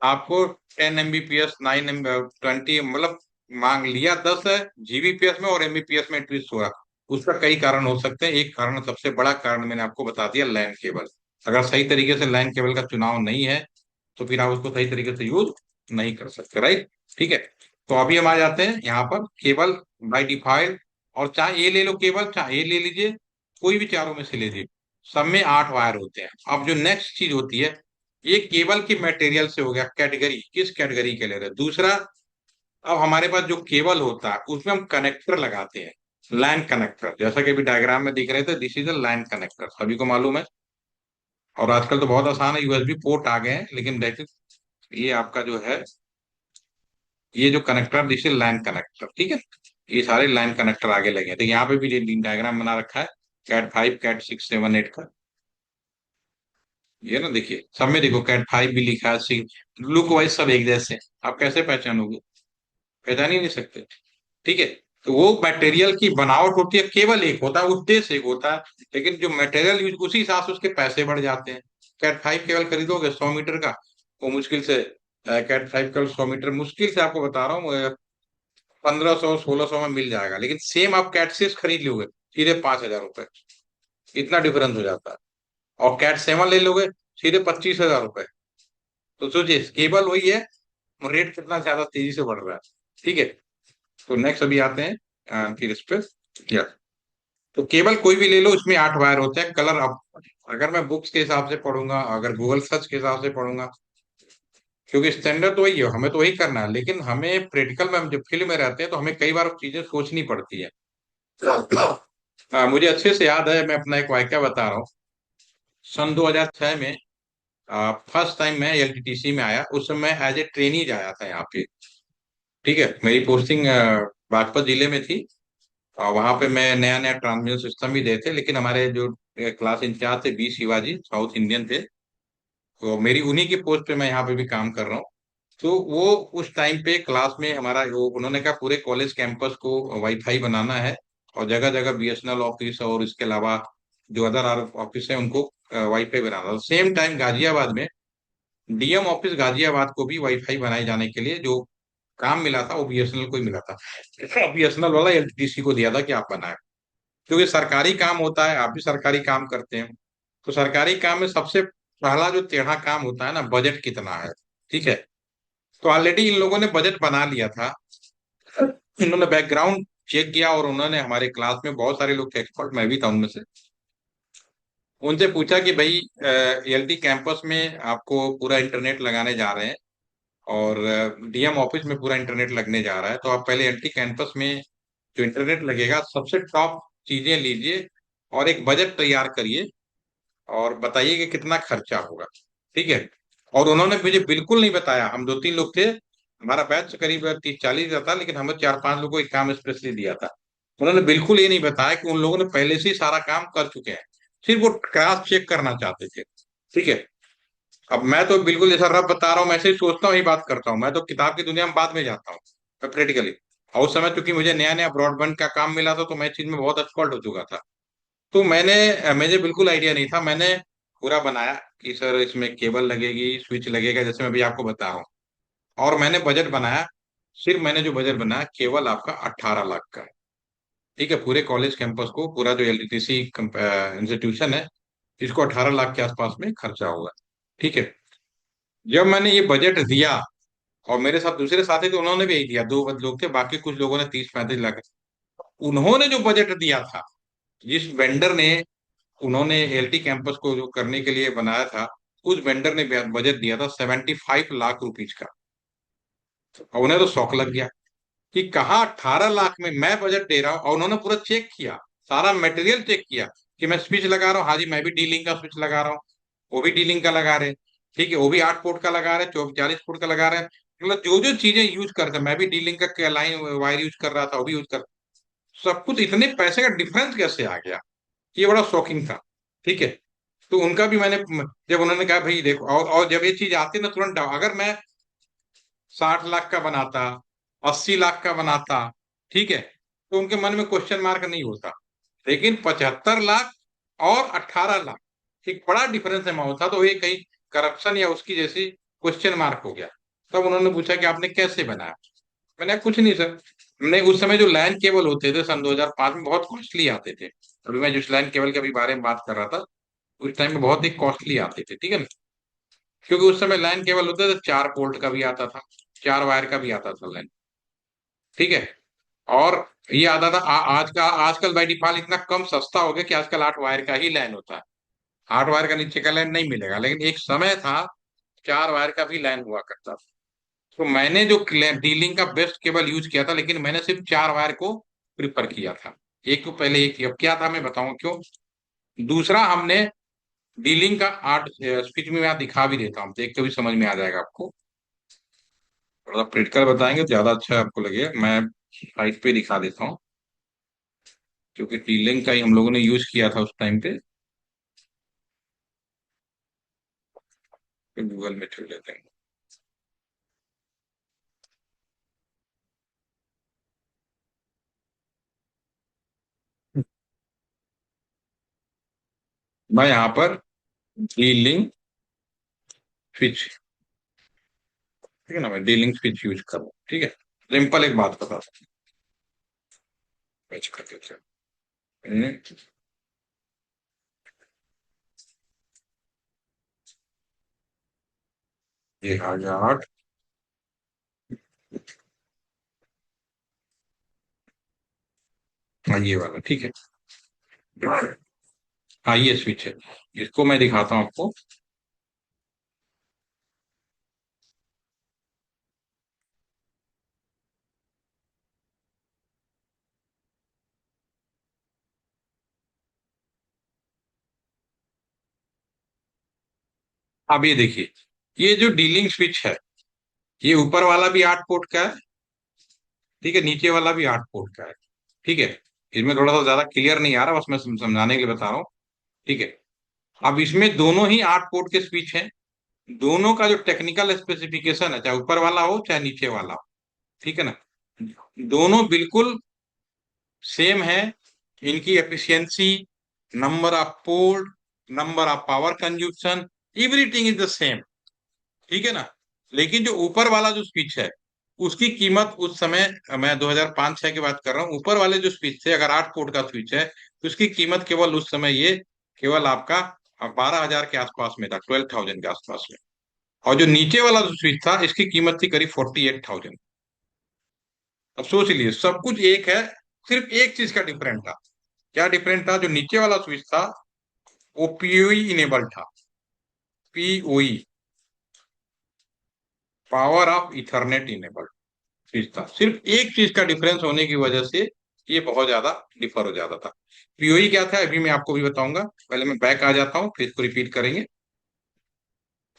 आपको 10 एमबीपीएस, 9 20, मतलब मांग लिया 10 जीबीपीएस में और एमबीपीएस में ट्विस्ट हो रहा। उसका कई कारण हो सकते हैं। एक कारण, सबसे बड़ा कारण मैंने आपको बता दिया, लैन केबल। अगर सही तरीके से लैन केबल का चुनाव नहीं है तो फिर आप उसको सही तरीके से यूज नहीं कर सकते। राइट। ठीक है। तो अभी हम आ जाते हैं यहाँ पर केबल बाई डिफॉल्ट। और चाहे ये ले लो केबल, चाहे ये ले लीजिए, कोई भी चारों में से ले लीजिए, सब में 8 वायर होते हैं। अब जो नेक्स्ट चीज होती है, ये केबल की मटेरियल से हो गया, कैटेगरी, किस कैटेगरी के ले रहे हैं। दूसरा, अब हमारे पास जो केबल होता है उसमें हम कनेक्टर लगाते हैं, लैन कनेक्टर, जैसा कि अभी डायग्राम में दिख रहे थे, this is a LAN connector, सभी को मालूम है। और आजकल तो बहुत आसान है, यूएसबी पोर्ट आ गए हैं, लेकिन देखिए ये आपका जो है, ये जो connector, this is LAN connector. ठीक है। ये सारे लाइन कनेक्टर आगे लगे हैं, तो यहाँ पे भी डायग्राम बना रखा है, कैट 5, कैट 6, 7, 8 का। ये ना देखिए, सब में देखो कैट 5 भी लिखा है, 6, लुक वाइज सब एक जैसे हैं। आप कैसे पहचानोगे? पहचान ही नहीं सकते। ठीक है। तो वो मटेरियल की बनावट होती है, केवल एक होता है, उद्देश्य एक होता है, लेकिन जो मटेरियल यूज उसी हिसाब से उसके पैसे बढ़ जाते हैं। कैट 5 केवल खरीदोगे 100 मीटर का, वो मुश्किल से, कैट 5 का 100 मीटर मुश्किल से, आपको बता रहा हूँ, 1500 1600 में मिल जाएगा। लेकिन सेम आप कैट 6 खरीद लोगे, सीधे 5,000 रुपए, इतना डिफरेंस हो जाता है। और कैट 7 ले लोगे, सीधे 25,000 रुपए। तो सोचिए केबल वही है, रेट कितना ज्यादा तेजी से बढ़ रहा है। ठीक है। तो नेक्स्ट अभी आते हैं फिर इस पे क्या। तो केबल कोई भी ले लो, उसमें 8 वायर होते हैं। कलर, अब अगर मैं बुक्स के हिसाब से पढ़ूंगा, अगर गूगल सर्च के हिसाब से पढ़ूंगा, क्योंकि स्टैंडर्ड तो वही है, हमें तो वही करना है, लेकिन हमें प्रैक्टिकल में, हम जब फील्ड में रहते हैं तो हमें कई बार चीजें सोचनी पड़ती है। मुझे अच्छे से याद है, मैं अपना एक वाक्य बता रहा हूँ। सन 2006 में फर्स्ट टाइम मैं एलटीटीसी में आया, उस समय एज ए ट्रेनी आया था यहाँ पे। ठीक है। मेरी पोस्टिंग बागपत जिले में थी। और वहां पे मैं नया नया ट्रांसमिशन सिस्टम भी दे थे, लेकिन हमारे जो क्लास इंचार्ज थे, बी शिवाजी, साउथ इंडियन थे, तो मेरी उन्हीं की पोस्ट पे मैं यहाँ पे भी काम कर रहा हूँ। तो वो उस टाइम पे क्लास में हमारा, वो उन्होंने कहा पूरे कॉलेज कैंपस को वाईफाई बनाना है और जगह जगह बीएसएनएल ऑफिस और इसके अलावा जो अदर ऑफिस है उनको वाईफाई बनाना था। सेम टाइम गाजियाबाद में डीएम ऑफिस गाजियाबाद को भी वाईफाई बनाए जाने के लिए जो काम मिला था वो बीएसएनएल को ही मिला था। बीएसएनएल वाला एलटीसी को दिया था कि आप बनाए, क्योंकि सरकारी काम होता है, आप भी सरकारी काम करते हैं। तो सरकारी काम में सबसे पहला जो टेढ़ा काम होता है ना, बजट कितना है। ठीक है। तो ऑलरेडी इन लोगों ने बजट बना लिया था। इन्होंने बैकग्राउंड चेक किया और उन्होंने, हमारे क्लास में बहुत सारे लोग थे एक्सपर्ट, मैं भी था उनमें से, उनसे पूछा कि भाई एलटी कैंपस में आपको पूरा इंटरनेट लगाने जा रहे हैं और डीएम ऑफिस में पूरा इंटरनेट लगने जा रहा है, तो आप पहले एलटी कैंपस में जो इंटरनेट लगेगा सबसे टॉप चीजें लीजिए और एक बजट तैयार करिए और बताइए कि कितना खर्चा होगा। ठीक है। और उन्होंने मुझे बिल्कुल नहीं बताया, हम 2 3 लोग थे, हमारा बैच करीब 30 40 का था, लेकिन हमें 4 5 लोगों को एक काम स्पेशली दिया था। उन्होंने बिल्कुल ये नहीं बताया कि उन लोगों ने पहले से ही सारा काम कर चुके हैं, सिर्फ वो क्रॉस चेक करना चाहते थे। ठीक है। अब मैं तो बिल्कुल जैसा रब बता रहा हूँ मैं ऐसे ही सोचता हूँ, यही बात करता हूँ, मैं तो किताब की दुनिया में बाद में जाता हूँ, मैं प्रैक्टिकली। और उस समय चूंकि मुझे नया नया ब्रॉडबैंड का काम मिला था तो मैं इस चीज में बहुत एक्सपर्ट हो चुका था। तो मुझे बिल्कुल आइडिया नहीं था, मैंने पूरा बनाया कि सर इसमें केबल लगेगी, स्विच लगेगा, जैसे मैं अभी आपको बता रहा हूँ। और मैंने बजट बनाया, सिर्फ मैंने जो बजट बनाया केवल आपका 18 लाख का है। ठीक है। पूरे कॉलेज कैंपस को, पूरा जो एलटीसी इंस्टीट्यूशन है, इसको 18 लाख के आसपास में खर्चा होगा। ठीक है। जब मैंने ये बजट दिया और मेरे साथ दूसरे साथी थे, उन्होंने भी यही दिया, दो लोग थे, बाकी कुछ लोगों ने 30-35 लाख। उन्होंने जो बजट दिया था, जिस वेंडर ने, उन्होंने एलटी कैंपस को जो करने के लिए बनाया था, उस वेंडर ने बजट दिया था 75 लाख रुपीज का। और उन्हें तो शौक लग गया कि कहा 18 लाख में मैं बजट दे रहा हूं। और उन्होंने पूरा चेक किया, सारा मटेरियल चेक किया कि मैं स्विच लगा रहा हूँ, हाँ जी मैं भी डीलिंग का स्विच लगा रहा हूँ, वो भी डीलिंग का लगा रहे हैं, ठीक है, वो भी 8 पोर्ट का लगा रहे हैं, 40 पोर्ट का लगा रहे हैं। मतलब जो जो चीजें यूज करते हैं, मैं भी डीलिंग का लाइन वायर यूज कर रहा था, वो भी यूज कर, सब कुछ, इतने पैसे का डिफरेंस कैसे आ गया, ये बड़ा शॉकिंग था। ठीक है। तो उनका भी मैंने, जब उन्होंने कहा भाई देखो, और जब ये चीज आती है ना तुरंत अगर मैं 60 लाख का बनाता, 80 लाख का बनाता, ठीक है, तो उनके मन में क्वेश्चन मार्क नहीं होता। लेकिन 75 लाख और 18 लाख, एक बड़ा डिफरेंस अमाउंट था, तो ये कहीं करप्शन या उसकी जैसी क्वेश्चन मार्क हो गया। तब उन्होंने पूछा कि आपने कैसे बनाया। मैंने कहा, कुछ नहीं सर, हमने उस समय जो लैंड केबल होते थे सन 2005 में, बहुत कॉस्टली आते थे। अभी मैं जिस लैंड केबल के अभी बारे में बात कर रहा था, उस टाइम में बहुत ही कॉस्टली आते थे, ठीक है ना। क्योंकि उस समय लैंड केबल होते थे, 4 पोर्ट का भी आता था, 4 वायर का भी आता था लैंड, ठीक है। और ये आता था आजकल बाई डिफॉल्ट इतना कम सस्ता हो गया कि आजकल 8 वायर का ही लैंड होता है। 8 वायर का नीचे का लैंड नहीं मिलेगा, लेकिन एक समय था 4 वायर का भी लैंड हुआ करता था। तो मैंने जो डीलिंग का बेस्ट केबल यूज किया था, लेकिन मैंने सिर्फ 4 वायर को प्रिफर किया था। एक को पहले एक किया, क्या था मैं बताऊं क्यों। दूसरा, हमने डीलिंग का आर्ट स्पीच में मैं दिखा भी देता हूँ, देख के भी समझ में आ जाएगा आपको। थोड़ा प्रैक्टिकल बताएंगे तो ज्यादा अच्छा आपको लगेगा। मैं साइट पे दिखा देता हूँ, क्योंकि डीलिंग का ही हम लोगों ने यूज किया था उस टाइम पे। गूगल में चल लेते हैं। मैं यहाँ पर डीलिंग स्विच, ठीक है ना, मैं डीलिंग स्विच यूज कर रहा हूँ, ठीक है। सिंपल एक बात बता सकता हूँ, कर देते हैं। ये आ गया 8। हाँ ये वाला ठीक है। हाँ ये स्विच है, इसको मैं दिखाता हूँ आपको। अब ये देखिए, ये जो डीलिंग स्विच है, ये ऊपर वाला भी 8 पोर्ट का है, ठीक है, नीचे वाला भी 8 पोर्ट का है, ठीक है। इसमें थोड़ा सा ज्यादा क्लियर नहीं आ रहा, बस मैं समझाने के लिए बता रहा हूँ, ठीक है। अब इसमें दोनों ही 8 पोर्ट के स्विच हैं। दोनों का जो टेक्निकल स्पेसिफिकेशन है, चाहे ऊपर वाला हो चाहे नीचे वाला हो, ठीक है ना, दोनों बिल्कुल सेम है। इनकी efficiency, number of port, number of power consumption, everything is the same, ठीक है ना। लेकिन जो ऊपर वाला जो स्विच है, उसकी कीमत उस समय, मैं 2005-6 की बात कर रहा हूँ, ऊपर वाले जो स्विच थे, अगर 8 पोर्ट का स्विच है तो उसकी कीमत केवल उस समय ये केवल आपका 12,000 के आसपास में था, 12,000 के आसपास में। और जो नीचे वाला जो स्विच था, इसकी कीमत थी करीब 48,000। अब सोच लिए, सब कुछ एक है, सिर्फ एक चीज का डिफरेंट था। क्या डिफरेंट था, जो नीचे वाला स्विच था वो पीओई इनेबल्ड था। PoE, power of Ethernet enabled चीज था। सिर्फ एक चीज का डिफरेंस होने की वजह से ये बहुत ज्यादा डिफर हो जाता था। पीओई क्या था, अभी मैं आपको भी बताऊंगा, पहले मैं बैक आ जाता हूँ, फिर इसको रिपीट करेंगे।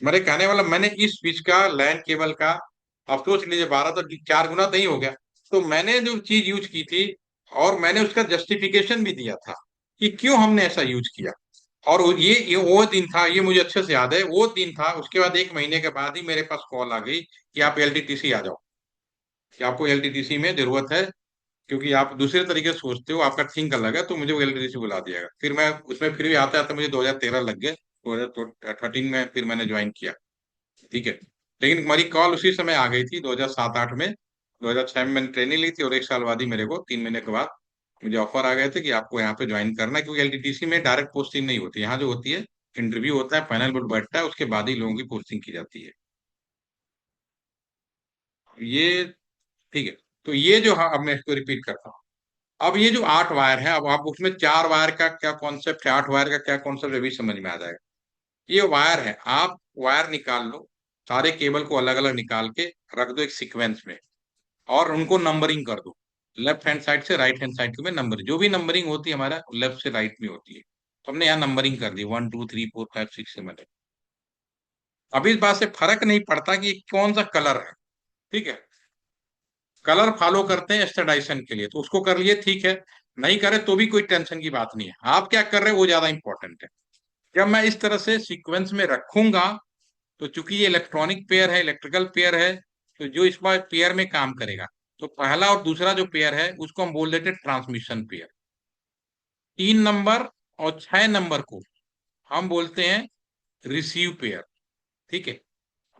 मेरे कहने वाला, मैंने इस स्विच का, लैंड केबल का, आप सोच लीजिए 12 तो 4 गुना नहीं हो गया। तो मैंने जो चीज यूज की थी, और मैंने उसका जस्टिफिकेशन भी दिया था कि क्यों हमने ऐसा यूज किया। और ये वो दिन था, ये मुझे अच्छे से याद है, वो दिन था, उसके बाद 1 महीने के बाद ही मेरे पास कॉल आ गई कि आप एलटीटीसी आ जाओ, कि आपको एलटीटीसी में जरूरत है, क्योंकि आप दूसरे तरीके से सोचते हो, आपका थिंक अलग है, तो मुझे वो एलटीटीसी बुला दिया गया। फिर मैं उसमें, फिर भी आते आते मुझे 2013 लग गए, 2013 में फिर मैंने ज्वाइन किया, ठीक है। लेकिन हमारी कॉल उसी समय आ गई थी 2007-8 में। 2006 में मैंने ट्रेनिंग ली थी, और 1 साल बाद ही मेरे को, 3 महीने के बाद मुझे ऑफर आ गए थे कि आपको यहाँ पे ज्वाइन करना है, क्योंकि एलटीटीसी में डायरेक्ट पोस्टिंग नहीं होती, यहाँ जो होती है इंटरव्यू होता है, पैनल बोर्ड बैठता है, उसके बाद ही लोगों की पोस्टिंग की जाती है। ये ठीक है। तो ये जो, हाँ, अब मैं इसको रिपीट करता हूँ। अब ये जो 8 वायर है, अब आप उसमें 4 वायर का क्या कॉन्सेप्ट है, 8 वायर का क्या कॉन्सेप्ट है, भी समझ में आ जाएगा। ये वायर है, आप वायर निकाल लो, सारे केबल को अलग अलग निकाल के रख दो एक सीक्वेंस में, और उनको नंबरिंग कर दो। लेफ्ट हैंड साइड से राइट हैंड साइड में नंबर, जो भी नंबरिंग होती है हमारा लेफ्ट से राइट में होती है। तो हमने यहाँ नंबरिंग कर दी 1 2 3 4 5 6 7 8। अब इस बात से फर्क नहीं पड़ता कि ये कौन सा कलर है, ठीक है। कलर फॉलो करते हैं स्टैंडर्डाइजेशन के लिए, तो उसको कर लिए, ठीक है। नहीं करे तो भी कोई टेंशन की बात नहीं है, आप क्या कर रहे हैं वो ज्यादा इंपॉर्टेंट है। जब मैं इस तरह से सीक्वेंस में रखूंगा, तो चूंकि ये इलेक्ट्रॉनिक पेयर है, इलेक्ट्रिकल पेयर है, तो जो इस बार पेयर में काम करेगा, तो पहला और दूसरा जो पेयर है उसको हम बोल देते हैं ट्रांसमिशन पेयर। 3 नंबर और 6 नंबर को हम बोलते हैं रिसीव पेयर, ठीक है।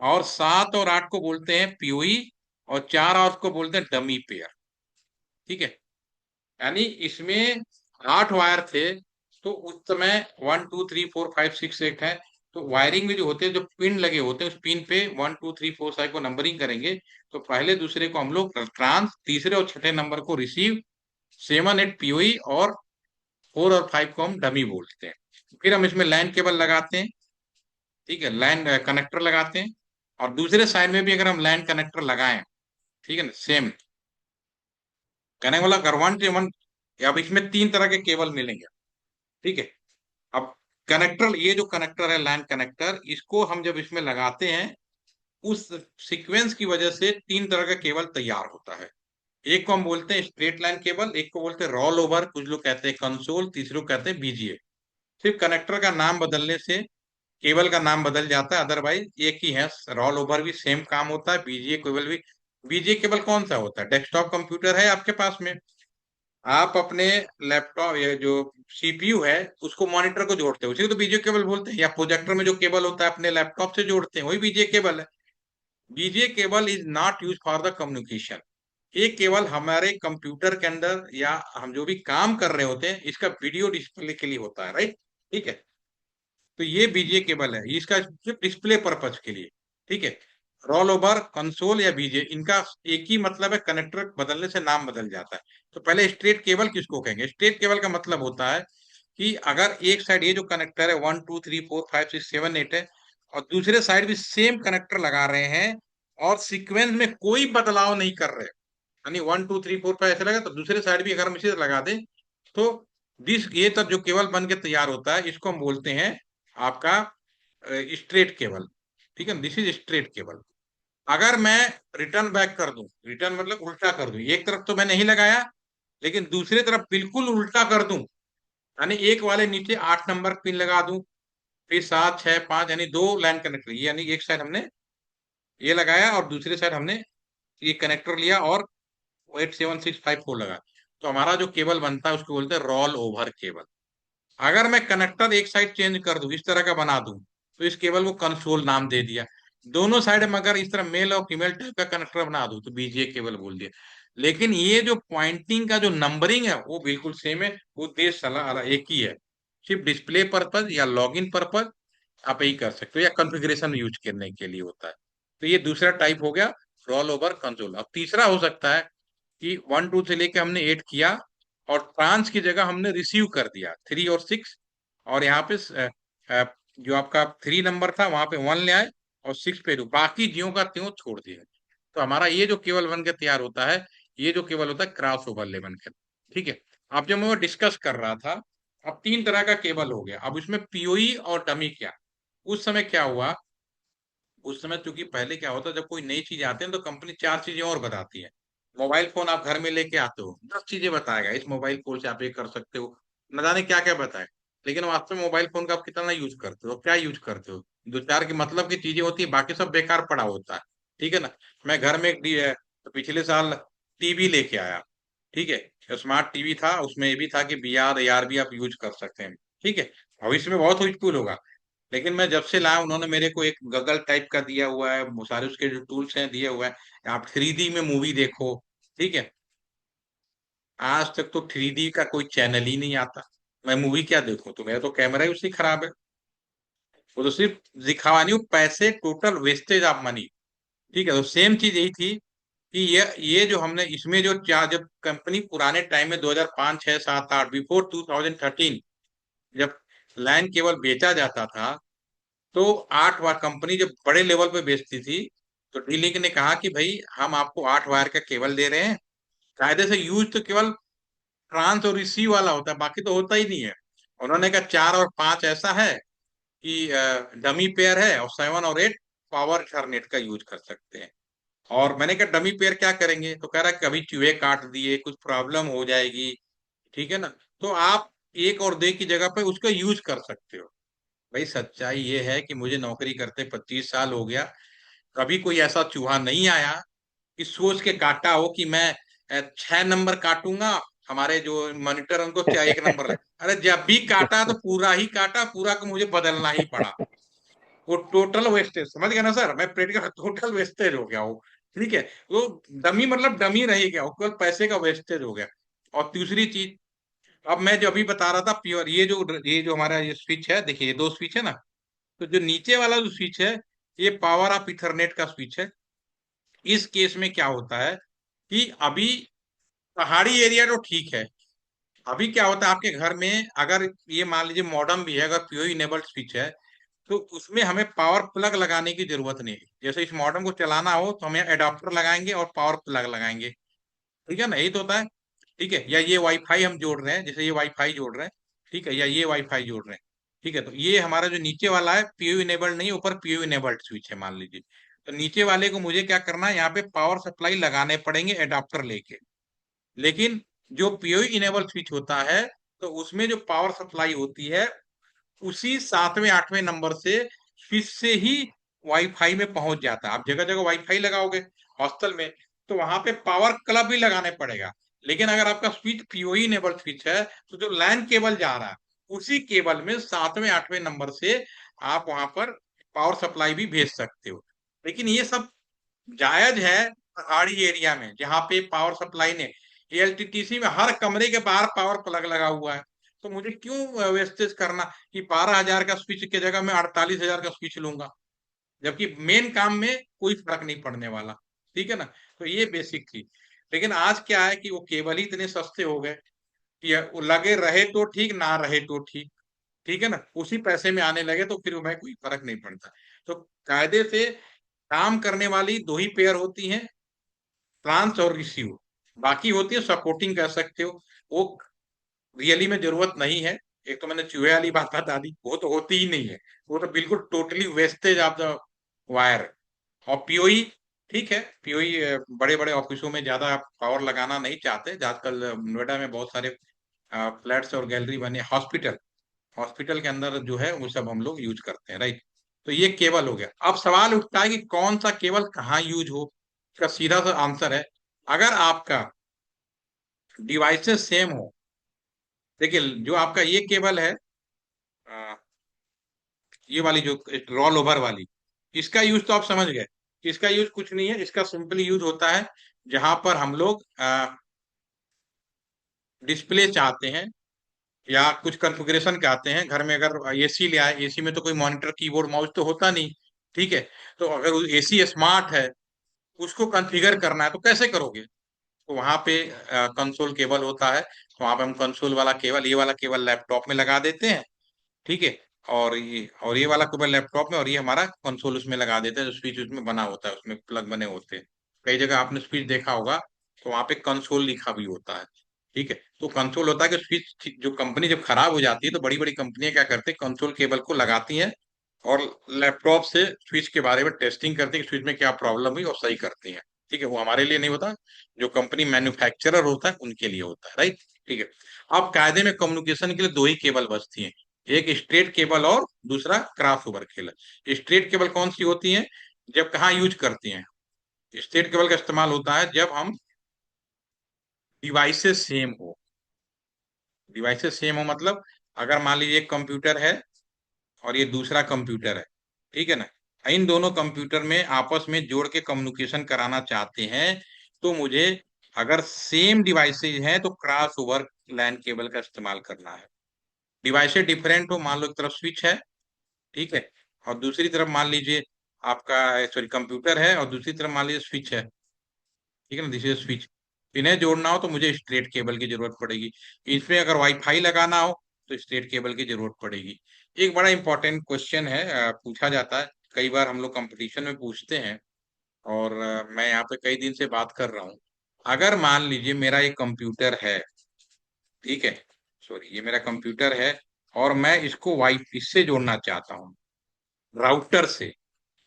और 7 और 8 को बोलते हैं पीओई, और 4 और को बोलते हैं डमी पेयर, ठीक है। यानी इसमें 8 वायर थे, तो उस समय 1 2 3 4 5 6 8 है। तो वायरिंग में जो होते हैं, जो पिन लगे होते हैं, उस पिन पे 1 2 3 4 5 को नंबरिंग करेंगे। तो पहले दूसरे को हम लोग ट्रांस, तीसरे और छठे नंबर को रिसीव, 7 8 पीओई, और 4 और 5 को हम डमी बोलते हैं। फिर हम इसमें लाइन केबल लगाते हैं, ठीक है, लाइन कनेक्टर लगाते हैं। और दूसरे साइड में भी अगर हम लाइन कनेक्टर लगाएं, ठीक है ना, सेम कहने वाला अगर 1 से 1। अब इसमें 3 तरह के केबल मिलेंगे, ठीक है। अब कनेक्टर, ये जो कनेक्टर है लैन कनेक्टर, इसको हम जब इसमें लगाते हैं, उस सीक्वेंस की वजह से 3 तरह का केबल तैयार होता है। एक को हम बोलते हैं स्ट्रेट लाइन केबल, एक को बोलते हैं रोल ओवर, कुछ लोग कहते हैं कंसोल, तीसरे को कहते हैं बीजीए। सिर्फ कनेक्टर का नाम बदलने से केबल का नाम बदल जाता है, अदरवाइज एक ही है। रोल ओवर भी सेम काम होता है, बीजीए केबल भी। बीजीए केबल कौन सा होता है? डेस्कटॉप कंप्यूटर है आपके पास में, आप अपने लैपटॉप, ये जो सीपीयू है, उसको मॉनिटर को जोड़ते हैं, उसी को तो बीजीए केबल बोलते हैं। या प्रोजेक्टर में जो केबल होता है अपने लैपटॉप से जोड़ते हैं, वही बीजीए केबल है। VGA cable is not use for the communication. ये केवल हमारे कंप्यूटर के अंदर, या हम जो भी काम कर रहे होते हैं, इसका वीडियो डिस्प्ले के लिए होता है, राइट, ठीक है। तो ये बीजीए केबल है, इसका सिर्फ डिस्प्ले पर्पज के लिए, ठीक है। रोल ओवर, कंसोल या बीजीए, इनका एक ही मतलब है, कनेक्टर बदलने से नाम बदल जाता है। तो पहले स्ट्रेट केबल किसको कहेंगे? स्ट्रेट केबल का मतलब होता है कि अगर एक साइड ये जो कनेक्टर है 1 2 3 4 5 6 7 8 है, और दूसरे साइड भी सेम कनेक्टर लगा रहे हैं, और सीक्वेंस में कोई बदलाव नहीं कर रहे, यानी 1 2 3 4 5 ऐसे लगा, तो दूसरे साइड भी अगर हम इसी तरह लगा दें, तो दिस ये तब जो केबल बन के तैयार होता है, इसको हम बोलते हैं आपका स्ट्रेट केबल, ठीक है। This is straight cable. अगर मैं रिटर्न बैक कर दूं, रिटर्न मतलब उल्टा कर दूं, एक तरफ तो मैं नहीं लगाया, लेकिन दूसरी तरफ बिल्कुल उल्टा कर दूं, यानी एक वाले नीचे 8 नंबर पिन लगा दूं, फिर 7 6 5, यानी दो लाइन कनेक्टर, यानी एक साइड हमने ये लगाया और दूसरे साइड हमने ये कनेक्टर लिया, और 8 7 6 5 4 लगा, तो हमारा जो केबल बनता है उसको बोलते हैं रोल ओवर केबल। अगर मैं कनेक्टर एक साइड चेंज कर दूं, इस तरह का बना दूं, तो इस केबल को कंसोल नाम दे दिया। दोनों साइड में अगर इस तरह मेल और फीमेल टाइप का कनेक्टर बना दूं, तो बीजीए केबल बोल दिया। लेकिन ये जो पॉइंटिंग का जो नंबरिंग है वो बिल्कुल सेम है, उद्देश्य साला अलग एक ही है। सिर्फ डिस्प्ले पर्पज या लॉगिन पर्पज आप यही कर सकते हो, या कॉन्फ़िगरेशन यूज करने के लिए होता है। तो ये दूसरा टाइप हो गया, रोल ओवर कंसोल। अब तीसरा हो सकता है कि 1 2 से लेके हमने 8 किया, और ट्रांस की जगह हमने रिसीव कर दिया 3 और 6, और यहाँ पे जो आपका 3 नंबर था वहां पे 1 ले आए, और 6 पे बाकी ज्यों का त्यों छोड़ दिया। तो हमारा ये जो केबल बन के तैयार होता है, ये जो केबल होता है क्रॉस ओवर लेवल के, ठीक है। अब जब मैं वो डिस्कस कर रहा था, अब 3 तरह का केबल हो गया। अब इसमें पीओई और डमी क्या, उस समय क्या हुआ, उस समय क्योंकि पहले क्या होता, जब कोई नई चीज आती है तो कंपनी 4 चीजें और बताती है। मोबाइल फोन आप घर में लेके आते हो, 10 चीजें बताएगा, इस मोबाइल फोन से आप ये कर सकते हो, न जाने क्या क्या बताए। लेकिन वास्तव में मोबाइल फोन का आप कितना यूज करते हो, क्या यूज करते हो? दो चार की मतलब की चीजें होती है, बाकी सब बेकार पड़ा होता है, ठीक है ना। मैं घर में तो पिछले साल टीवी लेके आया, ठीक है, स्मार्ट टीवी था, उसमें ये भी था कि बीआर एआर भी आप यूज कर सकते हैं, ठीक है। भविष्य में बहुत यूजफुल होगा। लेकिन मैं जब से लाया, उन्होंने मेरे को एक गगल टाइप का दिया हुआ है, वो सारे उसके जो टूल्स हैं दिए हुआ है, आप 3D में मूवी देखो, ठीक है। आज तक तो 3D का कोई चैनल ही नहीं आता, मैं मूवी क्या देखूं? तो मेरा तो कैमरा ही उससे खराब है। वो तो सिर्फ दिखावा नहीं, वो पैसे टोटल वेस्टेज ऑफ मनी, ठीक है। तो सेम चीज यही थी कि ये जो हमने इसमें जो चार, जब कंपनी पुराने टाइम में 2005 6 7 8 बिफोर 2013 जब लैंड केबल बेचा जाता था, तो 8 वायर कंपनी जब बड़े लेवल पे बेचती थी, तो डी लिंक ने कहा कि भाई हम आपको 8 वायर का केबल दे रहे हैं। कायदे से यूज तो केवल ट्रांस और रिसीव वाला होता है, बाकी तो होता ही नहीं है। उन्होंने कहा 4 और 5 ऐसा है कि डमी पेयर है, और 7 और 8 पावर इथरनेट का यूज कर सकते हैं। और मैंने कहा डमी पेयर क्या करेंगे, तो कह रहा कभी चूहे काट दिए, कुछ प्रॉब्लम हो जाएगी, ठीक है ना, तो आप 1 और 2 की जगह पे उसका यूज कर सकते हो। भाई सच्चाई ये है कि मुझे नौकरी करते 25 साल हो गया, कभी कोई ऐसा चूहा नहीं आया कि सोच के काटा हो कि मैं 6 नंबर काटूंगा, हमारे जो मॉनिटर उनको क्या 1 नंबर लगे। अरे जब भी काटा तो पूरा ही काटा, पूरा को मुझे बदलना ही पड़ा। वो टोटल वेस्टेज, समझ गया ना सर, मैं प्रैक्टिकल टोटल वेस्टेज हो गया वो। ठीक है, वो डमी मतलब डमी रह गया, वो केवल पैसे का वेस्टेज हो गया। और दूसरी चीज, अब मैं जो अभी बता रहा था प्योर, ये जो हमारा ये स्विच है, देखिए ये 2 स्विच है ना, तो जो नीचे वाला जो स्विच है, ये पावर ऑफ इथरनेट का स्विच है। इस केस में क्या होता है कि अभी पहाड़ी एरिया तो ठीक है, अभी क्या होता है आपके घर में, अगर ये मान लीजिए मॉडेम भी है, अगर पीओ इनेबल्ड स्विच है, तो उसमें हमें पावर प्लग लगाने की जरूरत नहीं है। जैसे इस मॉडेम को चलाना हो तो हम एडाप्टर लगाएंगे और पावर प्लग लगाएंगे, ठीक है ना, यही तो होता है। ठीक है, या ये वाईफाई हम जोड़ रहे हैं, जैसे ये वाईफाई जोड़ रहे हैं, ठीक है, या ये वाईफाई जोड़ रहे हैं, ठीक है, तो ये हमारा जो नीचे वाला है पीओ इनेबल्ड नहीं, ऊपर पीओ इनेबल्ड स्विच है मान लीजिए। तो नीचे वाले को मुझे क्या करना है, यहाँ पे पावर सप्लाई लगाने पड़ेंगे एडाप्टर लेके। लेकिन जो पीओई इनेबल स्विच होता है, तो उसमें जो पावर सप्लाई होती है, उसी 7वें 8वें नंबर से स्विच से ही वाईफाई में पहुंच जाता है। आप जगह जगह वाईफाई लगाओगे हॉस्टल में, तो वहां पे पावर क्लब भी लगाने पड़ेगा। लेकिन अगर आपका स्विच पीओई इनेबल स्विच है, तो जो लैन केबल जा रहा है, उसी केबल में 7वें 8वें नंबर से आप वहां पर पावर सप्लाई भी भेज सकते हो। लेकिन ये सब जायज है पहाड़ी एरिया में, जहाँ पे पावर सप्लाई ने, एलटीटीसी में हर कमरे के बाहर पावर प्लग लगा हुआ है। तो मुझे क्यों वेस्टेज करना कि 12,000 का स्विच की जगह मैं 48,000 का स्विच लूंगा, जबकि मेन काम में कोई फर्क नहीं पड़ने वाला। ठीक है ना, तो ये बेसिक थी। लेकिन आज क्या है कि वो केबल ही इतने सस्ते हो गए कि वो लगे रहे तो ठीक, ना रहे तो ठीक। ठीक है ना, उसी पैसे में आने लगे, तो फिर हमें कोई फर्क नहीं पड़ता। तो कायदे से काम करने वाली 2 ही पेयर होती हैं, ट्रांस और रिसीव। बाकी होती है सपोर्टिंग, कह सकते हो, वो रियली में जरूरत नहीं है। एक तो मैंने चूहे वाली बात बता दी, वो तो होती ही नहीं है, वो तो बिल्कुल totally wastage of the wire. और पीओई, ठीक है, पीओई बड़े बड़े ऑफिसों में ज्यादा पावर लगाना नहीं चाहते। आजकल नोएडा में बहुत सारे फ्लैट्स और गैलरी बने, हॉस्पिटल, हॉस्पिटल के अंदर जो है वो सब हम लोग यूज करते हैं, राइट। तो ये केबल हो गया। अब सवाल उठता है कि कौन सा केबल कहाँ यूज हो। इसका सीधा सा आंसर है, अगर आपका डिवाइसेस सेम हो। देखिए जो आपका ये केबल है, अ, ये वाली जो रोल ओवर वाली, इसका यूज तो आप समझ गए। इसका यूज कुछ नहीं है, इसका सिंपली यूज होता है जहां पर हम लोग डिस्प्ले चाहते हैं या कुछ कॉन्फ़िगरेशन चाहते हैं। घर में अगर एसी ले आए, एसी में तो कोई मॉनिटर कीबोर्ड माउस तो होता नहीं, ठीक है। तो अगर एसी स्मार्ट है, उसको कॉन्फ़िगर करना है तो कैसे करोगे। तो वहां पे कंसोल केबल होता है, तो वहां पे हम कंसोल वाला केबल, ये वाला केबल लैपटॉप में लगा देते हैं, ठीक है। और ये वाला केबल लैपटॉप में, और ये हमारा कंसोल उसमें लगा देते हैं, जो स्विच उसमें बना होता है, उसमें प्लग बने होते हैं। कई जगह आपने स्विच देखा होगा, तो वहां पे कंसोल लिखा भी होता है, ठीक है। तो कंसोल होता है कि स्विच, जो कंपनी जब खराब हो जाती है, तो बड़ी बड़ी कंपनियां क्या करती है, कंसोल केबल को लगाती हैं और लैपटॉप से स्विच के बारे में टेस्टिंग करती है कि स्विच में क्या प्रॉब्लम हुई, और सही करती हैं। ठीक है, वो हमारे लिए नहीं होता, जो कंपनी मैन्युफैक्चरर होता है उनके लिए होता है, राइट। ठीक है। अब कायदे में कम्युनिकेशन के लिए 2 ही केबल बचती हैं, एक स्ट्रेट केबल और दूसरा cross over cable. Straight cable कौन सी होती है, जब कहाँ यूज करती हैं। स्ट्रेट केबल का इस्तेमाल होता है जब हम डिवाइसेस सेम हो। डिवाइसेस सेम हो मतलब, अगर मान लीजिए एक कंप्यूटर है और ये दूसरा कंप्यूटर है, ठीक है ना, इन दोनों कंप्यूटर में आपस में जोड़ के कम्युनिकेशन कराना चाहते हैं, तो मुझे, अगर सेम डिवाइसेज हैं, तो क्रॉस ओवर लैन केबल का इस्तेमाल करना है। डिवाइसेज डिफरेंट हो, मान लो एक तरफ स्विच है, ठीक है, और दूसरी तरफ मान लीजिए आपका, सॉरी, कंप्यूटर है और दूसरी तरफ मान लीजिए स्विच है, ठीक है ना, दिस इज स्विच। इन्हें जोड़ना हो तो मुझे स्ट्रेट केबल की जरूरत पड़ेगी। इसमें अगर वाईफाई लगाना हो तो स्ट्रेट केबल की जरूरत पड़ेगी। एक बड़ा इंपॉर्टेंट क्वेश्चन है, पूछा जाता है कई बार, हम लोग कंपटीशन में पूछते हैं, और मैं यहाँ पे कई दिन से बात कर रहा हूँ। अगर मान लीजिए मेरा एक कंप्यूटर है, ठीक है, सॉरी, ये मेरा कंप्यूटर है, और मैं इसको वाई इससे जोड़ना चाहता हूँ, राउटर से,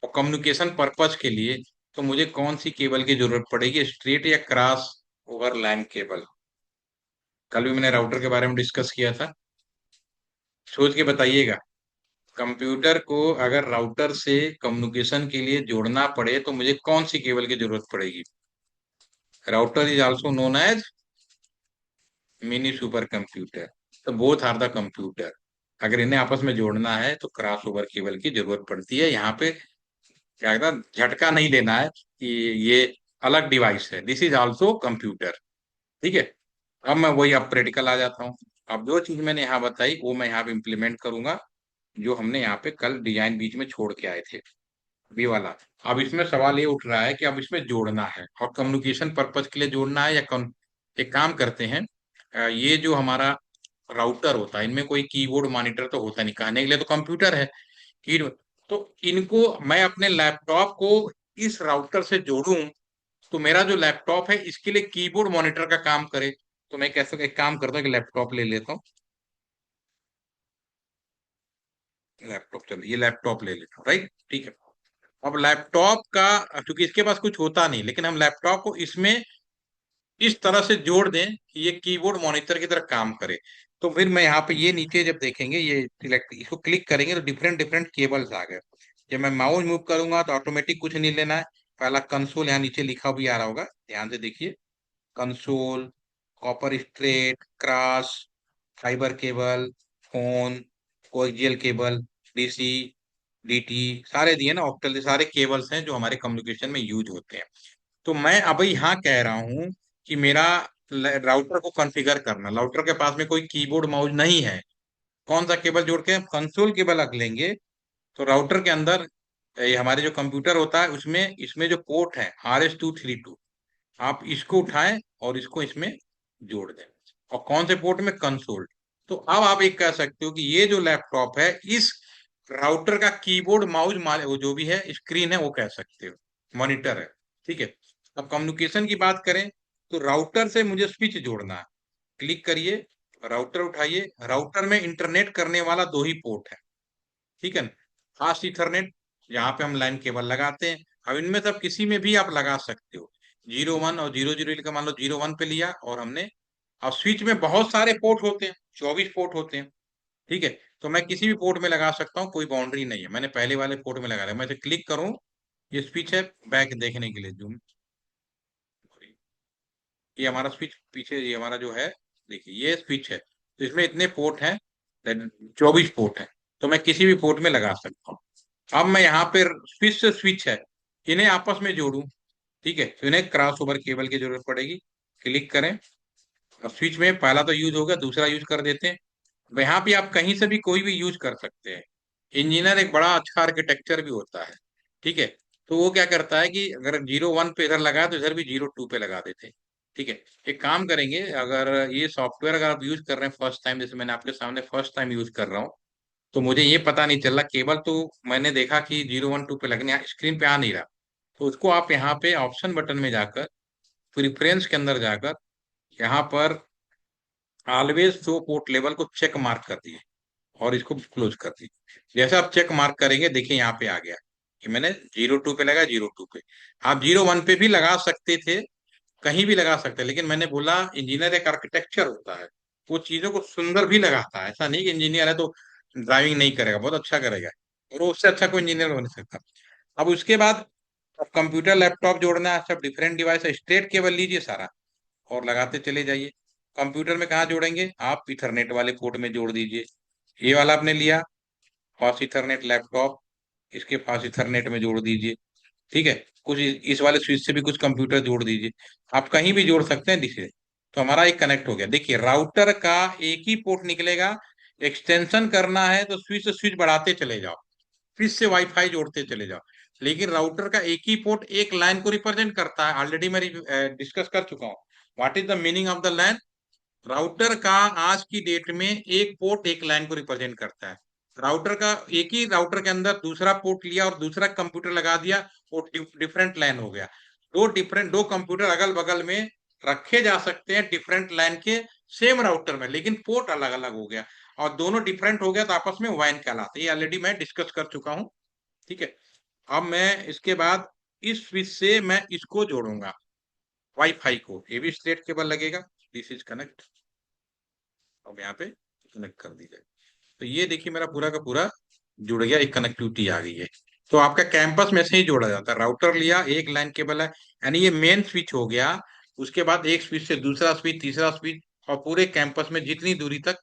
और कम्युनिकेशन पर्पज के लिए, तो मुझे कौन सी केबल की जरूरत पड़ेगी, स्ट्रेट या क्रॉस ओवर लैन केबल? कल भी मैंने राउटर के बारे में डिस्कस किया था, सोच के बताइएगा। कंप्यूटर को अगर राउटर से कम्युनिकेशन के लिए जोड़ना पड़े तो मुझे कौन सी केबल की जरूरत पड़ेगी? Router is also known as mini super computer. तो बोथ आर द कंप्यूटर। अगर इन्हें आपस में जोड़ना है तो क्रॉस ओवर केबल की जरूरत पड़ती है। यहाँ पे क्या कहता है, झटका नहीं लेना है कि ये अलग डिवाइस है, दिस इज आल्सो कंप्यूटर। ठीक है। अब मैं वही, अब प्रैक्टिकल आ जाता हूँ। अब जो चीज मैंने यहाँ बताई वो मैं यहाँ पे इम्प्लीमेंट करूंगा, जो हमने यहाँ पे कल डिजाइन बीच में छोड़ के आए थे, बी वाला। अब इसमें सवाल ये उठ रहा है कि अब इसमें जोड़ना है और कम्युनिकेशन पर्पज के लिए जोड़ना है, या एक काम करते हैं, ये जो हमारा राउटर होता है, इनमें कोई कीबोर्ड मॉनिटर तो होता नहीं, कहने के लिए तो कंप्यूटर है की, तो इनको मैं अपने लैपटॉप को इस राउटर से जोड़ूं तो मेरा जो लैपटॉप है इसके लिए कीबोर्ड मॉनिटर का काम करे। तो मैं कैसे, एक काम करता हूँ कि लैपटॉप ले लेता हूँ, लैपटॉप, चलो ये लैपटॉप ले लेता हूँ, राइट, ठीक है। अब लैपटॉप का, क्योंकि इसके पास कुछ होता नहीं, लेकिन हम लैपटॉप को इसमें इस तरह से जोड़ दें कि ये कीबोर्ड मॉनिटर की तरह काम करे। तो फिर मैं यहाँ पे, ये नीचे जब देखेंगे, ये सिलेक्ट, इसको क्लिक करेंगे तो डिफरेंट डिफरेंट केबल्स आ गए। जब मैं माउस मूव करूंगा तो ऑटोमेटिक कुछ नहीं लेना है, पहला कंसोल यहाँ नीचे लिखा भी आ रहा होगा, ध्यान से देखिए, console, copper straight, cross, fibre cable, phone, coaxial cable, DC, DT, सारे दिए ना, ऑक्टल, सारे केबल्स हैं जो हमारे कम्युनिकेशन में यूज होते हैं। तो मैं अब यहाँ कह रहा हूँ कि मेरा राउटर को कॉन्फ़िगर करना, राउटर के पास में कोई कीबोर्ड माउस नहीं है, कौन सा केबल जोड़ के कंसोल केबल रख लेंगे। तो राउटर के अंदर ये हमारे जो कंप्यूटर होता है उसमें, इसमें जो पोर्ट है RS-232, आप इसको उठाएं और इसको इसमें जोड़ दें, और कौन से पोर्ट में, कंसोल। तो अब आप एक कह सकते हो कि ये जो लैपटॉप है, इस राउटर का कीबोर्ड माउस, वो जो भी है, स्क्रीन है, वो कह सकते हो, मॉनिटर है। ठीक है। अब कम्युनिकेशन की बात करें तो राउटर से मुझे स्विच जोड़ना है, क्लिक करिए, राउटर उठाइए, राउटर में इंटरनेट करने वाला दो ही पोर्ट है, ठीक है ना, फास्ट इथरनेट, यहाँ पे हम लाइन केबल लगाते हैं। अब इनमें से आप किसी में भी आप लगा सकते हो, 01 और 00 का, मान लो 01 पे लिया और हमने, अब स्विच में बहुत सारे पोर्ट होते हैं, 24 पोर्ट होते हैं, ठीक है। तो मैं किसी भी पोर्ट में लगा सकता हूँ, कोई बाउंड्री नहीं है। मैंने पहले वाले पोर्ट में लगा लिया, मैं इसे क्लिक करूँ, ये स्विच है, बैक देखने के लिए जूम, ये हमारा स्विच पीछे, ये हमारा जो है, देखिए ये स्विच है, तो इसमें इतने पोर्ट हैं, 24 पोर्ट है, तो मैं किसी भी पोर्ट में लगा सकता हूँ। अब मैं यहाँ पे, स्विच से स्विच है, इन्हें आपस में जोड़ूं, ठीक है, तो इन्हें क्रॉस ओवर केबल की जरूरत पड़ेगी। क्लिक करें, अब स्विच में पहला तो यूज हो गया, दूसरा यूज कर देते हैं। अब यहाँ पे आप कहीं से भी कोई भी यूज कर सकते हैं, इंजीनियर एक बड़ा अच्छा आर्किटेक्चर भी होता है, ठीक है। तो वो क्या करता है कि अगर 01 पे इधर लगा तो इधर भी 02 पे लगा देते हैं, ठीक है। एक काम करेंगे, अगर ये सॉफ्टवेयर अगर आप यूज कर रहे हैं फर्स्ट टाइम, जैसे मैंने आपके सामने फर्स्ट टाइम यूज कर रहा हूँ, तो मुझे ये पता नहीं चल रहा केबल, तो मैंने देखा कि 012 पे लगने, स्क्रीन पे आ नहीं रहा, तो उसको आप यहाँ पे ऑप्शन बटन में जाकर, प्रिफरेंस के अंदर जाकर, यहाँ पर ऑलवेज शो पोर्ट लेवल को चेक मार्क कर दिए और इसको क्लोज कर दीजिए। जैसे आप चेक मार्क करेंगे, देखिए यहाँ पे आ गया कि मैंने 02 पे लगा, 02 पे। आप 01 पे भी लगा सकते थे, कहीं भी लगा सकते हैं, लेकिन मैंने बोला इंजीनियर एक आर्किटेक्चर होता है, वो चीजों को सुंदर भी लगाता है, ऐसा नहीं कि इंजीनियर है तो ड्राइविंग नहीं करेगा, बहुत अच्छा करेगा, और वो उससे अच्छा कोई इंजीनियर हो नहीं सकता। अब उसके बाद, अब कंप्यूटर लैपटॉप जोड़ना है, सब डिफरेंट डिवाइस है, स्ट्रेट केबल लीजिए सारा और लगाते चले जाइए। कंप्यूटर में कहाँ जोड़ेंगे, आप इथरनेट वाले पोर्ट में जोड़ दीजिए, ये वाला आपने लिया, फास्ट इथरनेट लैपटॉप, इसके फास्ट इथरनेट में जोड़ दीजिए, ठीक है। कुछ इस वाले स्विच से भी कुछ कंप्यूटर जोड़ दीजिए, आप कहीं भी जोड़ सकते हैं, दिखे। तो हमारा एक कनेक्ट हो गया, देखिए राउटर का एक ही पोर्ट निकलेगा। एक्सटेंशन करना है तो स्विच से स्विच बढ़ाते चले जाओ, स्विच से वाईफाई जोड़ते चले जाओ, लेकिन राउटर का एक ही पोर्ट एक लाइन को रिप्रेजेंट करता है, ऑलरेडी मैं डिस्कस कर चुका हूँ। What is the meaning of the line? Router का आज की डेट में एक पोर्ट एक लाइन को रिप्रेजेंट करता है। राउटर का एक ही राउटर के अंदर दूसरा पोर्ट लिया और दूसरा कंप्यूटर लगा दिया, वो डिफरेंट लाइन हो गया। दो कंप्यूटर अगल बगल में रखे जा सकते हैं डिफरेंट लाइन के सेम राउटर में, लेकिन पोर्ट अलग अलग हो गया और दोनों डिफरेंट हो गया तो आपस में वाइन कहलाते हैं। ये ऑलरेडी मैं डिस्कस कर चुका हूँ। ठीक है। अब मैं इसके बाद इस स्विच से मैं इसको जोड़ूंगा, वाईफाई को। ये भी स्ट्रेट केबल लगेगा। This is connect. अब यहाँ पे कनेक्ट कर दी जाए तो ये देखिए मेरा पूरा का पूरा जुड़ गया, एक कनेक्टिविटी आ गई है। तो आपका कैंपस में से ही जोड़ा जाता है। राउटर लिया, एक लाइन केबल है, यानी ये मेन स्विच हो गया। उसके बाद एक स्विच से दूसरा स्विच, तीसरा स्विच, और पूरे कैंपस में जितनी दूरी तक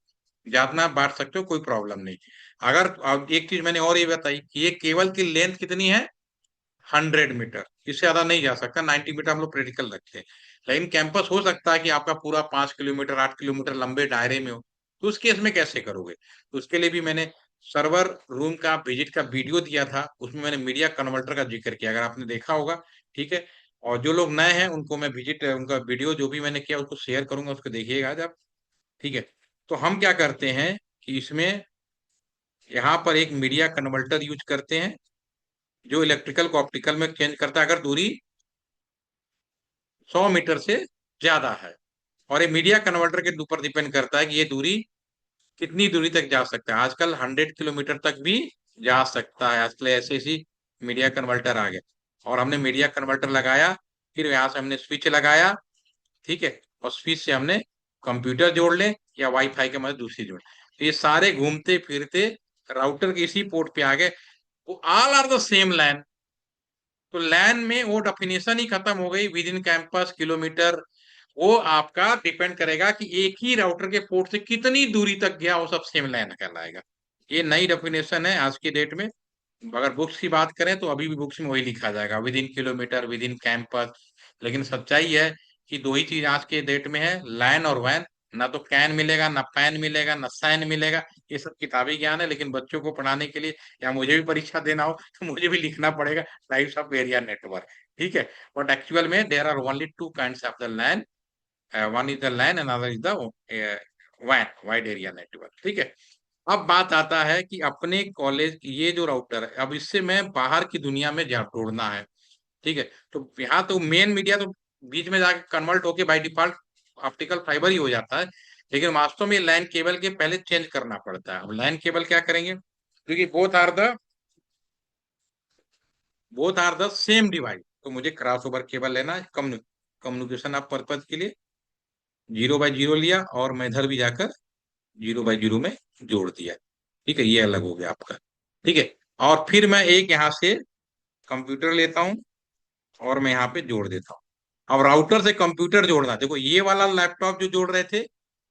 जातना बांट सकते हो, कोई प्रॉब्लम नहीं। अगर अब एक चीज मैंने और ये बताई कि ये केबल की लेंथ कितनी है, 100 मीटर। इससे ज्यादा नहीं जा सकता। 90 मीटर हम लोग प्रैक्टिकल रखते हैं। लेकिन कैंपस हो सकता है कि आपका पूरा 5 किलोमीटर 8 किलोमीटर लंबे दायरे में हो, तो उस केस में कैसे करोगे? तो उसके लिए भी मैंने सर्वर रूम का विजिट का वीडियो दिया था, उसमें मैंने मीडिया कन्वर्टर का जिक्र किया, अगर आपने देखा होगा। ठीक है। और जो लोग नए हैं उनको मैं विजिट उनका वीडियो जो भी मैंने किया उसको शेयर करूंगा, उसको देखिएगा आज आप। ठीक है। तो हम क्या करते हैं कि इसमें यहाँ पर एक मीडिया कन्वर्टर यूज करते हैं जो इलेक्ट्रिकल को ऑप्टिकल में चेंज करता है अगर दूरी 100 मीटर से ज्यादा है। और ये मीडिया कन्वर्टर के ऊपर डिपेंड करता है कि ये दूरी कितनी दूरी तक जा सकता है। आजकल 100 किलोमीटर तक भी जा सकता है। आजकल ऐसे ऐसी मीडिया कन्वर्टर आ गए। और हमने मीडिया कन्वर्टर लगाया, फिर यहाँ से हमने स्विच लगाया। ठीक है। और स्विच से हमने कंप्यूटर जोड़ ले या वाईफाई के मदद दूसरी जोड़, तो ये सारे घूमते फिरते राउटर के इसी पोर्ट पे आ गए। वो ऑल आर द सेम लैन। तो लैन में वो डेफिनेशन ही खत्म हो गई, विद इन कैंपस किलोमीटर। वो आपका डिपेंड करेगा कि एक ही राउटर के पोर्ट से कितनी दूरी तक गया, वो सब सेम लैन कहलाएगा। ये नई डेफिनेशन है आज की डेट में। अगर बुक्स की बात करें तो अभी भी बुक्स में वही लिखा जाएगा, with in kilometre, with in campus. लेकिन सच्चाई है कि दो ही चीज आज के डेट में है, लैन और वैन। ना तो कैन मिलेगा, ना पैन मिलेगा, ना सैन मिलेगा। ये सब किताबी ज्ञान है, लेकिन बच्चों को पढ़ाने के लिए या मुझे भी परीक्षा देना हो तो मुझे भी लिखना पड़ेगा टाइप्स ऑफ एरिया नेटवर्क। ठीक है। बट एक्चुअल में there are only two kinds of the LAN. One is the LAN, another is the वैन, वाइड एरिया नेटवर्क। ठीक है। अब बात आता है कि अपने कॉलेज ये जो राउटर है, अब इससे मैं बाहर की दुनिया में जा जोड़ना है। ठीक है। तो यहाँ तो मेन मीडिया तो बीच में जाके कन्वर्ट होके बाय डिफॉल्ट ऑप्टिकल फाइबर ही हो जाता है। लेकिन वास्तव में लाइन केबल के पहले चेंज करना पड़ता है। अब लाइन केबल क्या करेंगे, क्योंकि both are the same device, तो मुझे क्रॉस ओवर केबल लेना है कम्युनिकेशन ऑफ पर्पज के लिए। 0 बाय 0 लिया और मैं इधर भी जाकर 0 बाय 0 में जोड़ दिया। ठीक है। ये अलग हो गया आपका। ठीक है। और फिर मैं एक यहाँ से कंप्यूटर लेता हूँ और मैं यहाँ पे जोड़ देता हूँ। अब राउटर से कंप्यूटर जोड़ना, देखो ये वाला लैपटॉप जो जोड़ रहे थे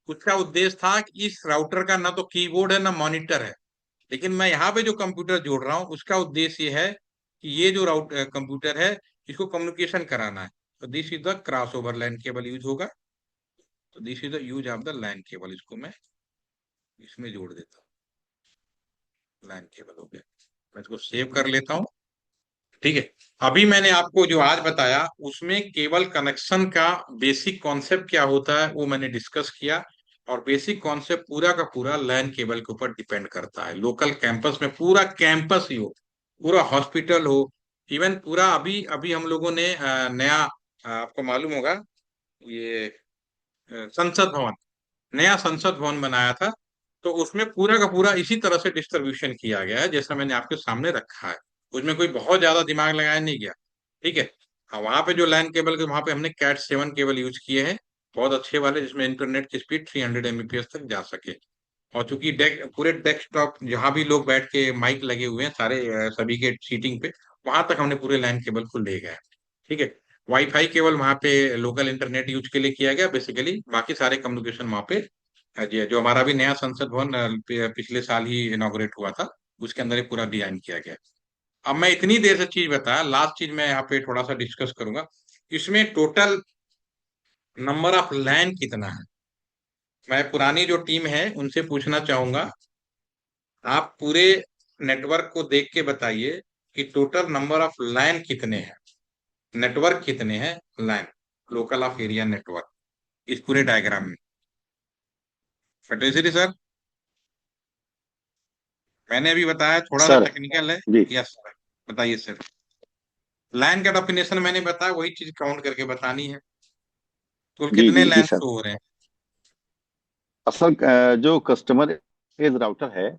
उसका उद्देश्य था कि इस राउटर का ना तो कीबोर्ड है ना मॉनिटर है। लेकिन मैं यहाँ पे जो कंप्यूटर जोड़ रहा हूँ उसका उद्देश्य ये है कि ये जो कंप्यूटर है इसको कम्युनिकेशन कराना है। तो this is the cross over line cable use होगा। तो this is the use of the line cable. इसको मैं इसमें जोड़ देता हूँ। लाइन केबल हो गया। मैं इसको सेव कर लेता हूँ। ठीक है। अभी मैंने आपको जो आज बताया उसमें केबल कनेक्शन का बेसिक कॉन्सेप्ट क्या होता है वो मैंने डिस्कस किया। और बेसिक कॉन्सेप्ट पूरा का पूरा लैन केबल के ऊपर डिपेंड करता है। लोकल कैंपस में पूरा कैंपस ही हो, पूरा हॉस्पिटल हो, इवन पूरा अभी अभी हम लोगों ने नया आपको मालूम होगा ये संसद भवन, नया संसद भवन बनाया था। तो उसमें पूरा का पूरा इसी तरह से डिस्ट्रीब्यूशन किया गया है जैसा मैंने आपके सामने रखा है। उसमें कोई बहुत ज्यादा दिमाग लगाया नहीं गया। ठीक है। हाँ, वहां पे जो लैन केबल के वहां पे हमने कैट 7 केबल यूज किए हैं, बहुत अच्छे वाले, जिसमें इंटरनेट की स्पीड 300 Mbps तक जा सके। और चूंकि पूरे डेस्कटॉप जहां भी लोग बैठ के माइक लगे हुए हैं सारे सभी के सीटिंग पे, वहां तक हमने पूरे लैन केबल को ले गए। ठीक है। वाईफाई केवल वहां पे लोकल इंटरनेट यूज के लिए किया गया बेसिकली, बाकी सारे कम्युनिकेशन वहां पे जी जो हमारा भी नया संसद भवन पिछले साल ही इनॉग्रेट हुआ था, उसके अंदर ही पूरा डिजाइन किया गया। अब मैं इतनी देर से चीज बताया, लास्ट चीज मैं यहाँ पे थोड़ा सा डिस्कस करूंगा। इसमें टोटल नंबर ऑफ लैन कितना है। मैं पुरानी जो टीम है उनसे पूछना चाहूंगा, आप पूरे नेटवर्क को देख के बताइए कि टोटल नंबर ऑफ लैन कितने हैं, नेटवर्क कितने हैं, लैन, लोकल ऑफ एरिया नेटवर्क, इस पूरे डायग्राम में। फटेश्वरी सर, मैंने अभी बताया थोड़ा सा सर। टेक्निकल है। जी यस सर, बताइए सर। लाइन का डेफिनेशन मैंने बताया, वही चीज काउंट करके बतानी है। तो जी कितने जी जी लाइन सर। शो हो रहे हैं? असल जो कस्टमर एज राउटर है,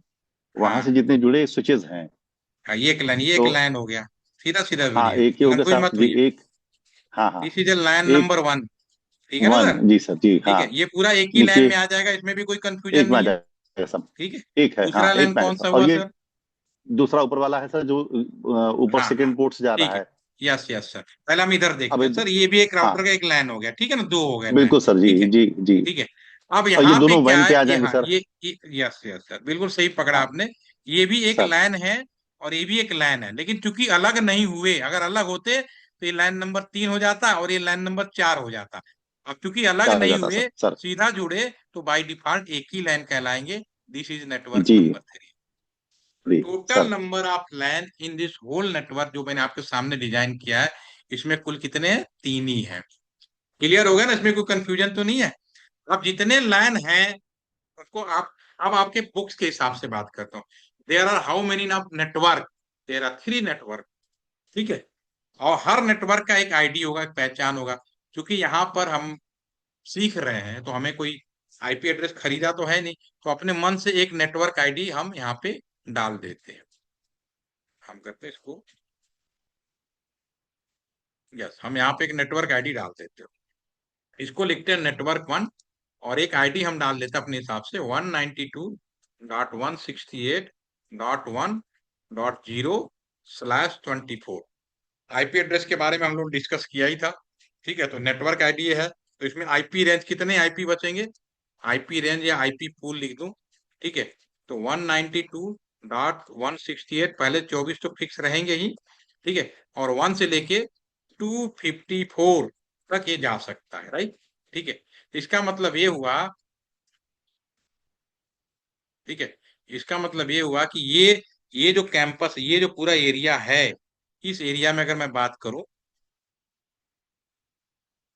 वहां से हाँ जितने जुड़े स्विचेस हैं, हाँ, ये एक तो लाइन हो गया। सीधा सीधा हाँ जुड़िए, एक ही हो गया कंफ्यूज साहब मत जी, होइए। एक। हाँ हाँ। दिस इज ए लाइन एक नंबर 1। ठीक है ना वन, सर? जी सर जी ठीक हाँ। है, ये पूरा एक ही लाइन नीचे में आ जाएगा, इसमें भी कोई कंफ्यूजन एक में आ नहीं है। जाएगा सब। ठीक है। एक है, हाँ दूसरा एक लाइन में आ कौन जाएगा। सा और हुआ ये सर? दूसरा ऊपर वाला है सर, जो ऊपर हाँ हाँ, सेकंड पोर्ट से जा ठीक रहा है। है। यस यस सर, पहले हम इधर अब देखते हैं सर, ये भी एक हाँ राउटर का एक लाइन हो गया, ठीक है ना, दो हो गए लाइन। बिल्कुल सर जी ठीक है। जी जी। ठीक है। अब और ये यहाँ पे दोनों क्या वैन है, पे आ ये जाएंगे हाँ सर। ये यस यस सर, बिल्कुल सही पकड़ा हाँ आपने। ये भी एक सर। लाइन है और ये भी एक लाइन है, लेकिन चूंकि अलग नहीं हुए, अगर अलग होते तो ये लाइन नंबर 3 हो जाता और ये लाइन नंबर 4 हो जाता। अब चूंकि अलग चार हो नहीं जाता हुए, सर सर। सीधा जुड़े, तो बाय डिफॉल्ट एक ही लाइन कहलाएंगे। This is network G number 3। जी total sir. Number of LAN in this whole network जो मैंने आपके सामने डिजाइन किया है, इसमें कुल कितने हैं? 3 ही है। क्लियर हो गया ना, इसमें कोई कंफ्यूजन तो नहीं है? अब जितने लाइन हैं उसको आप, अब आपके बुक्स के हिसाब से बात करता हूँ। There are how many of network? There are 3 network. ठीक है। और हर नेटवर्क का एक आईडी होगा, एक पहचान होगा। क्योंकि यहाँ पर हम सीख रहे हैं, तो हमें कोई आईपी एड्रेस खरीदा तो है नहीं, तो अपने मन से एक नेटवर्क आईडी हम यहाँ पे डाल देते हैं। हम करते हैं इसको, यस, हम यहाँ पे एक नेटवर्क आईडी डाल देते हो, इसको लिखते हैं नेटवर्क 1। और एक आईडी हम डाल देते हैं अपने हिसाब से, 192.168.1.0/24। आईपी एड्रेस के बारे में हम लोग डिस्कस किया ही था। ठीक है, तो नेटवर्क आईडी है, तो इसमें आईपी रेंज कितने आईपी बचेंगे? आईपी रेंज या आईपी पूल लिख दूं। ठीक है। तो 192.168, पहले 24 तो फिक्स रहेंगे ही। ठीक है। और 1 से लेके 254 तक ये जा सकता है, राइट। ठीक है। इसका मतलब ये हुआ, ठीक है, इसका मतलब ये हुआ कि ये जो कैंपस, ये जो पूरा एरिया है, इस एरिया में अगर मैं बात करूं,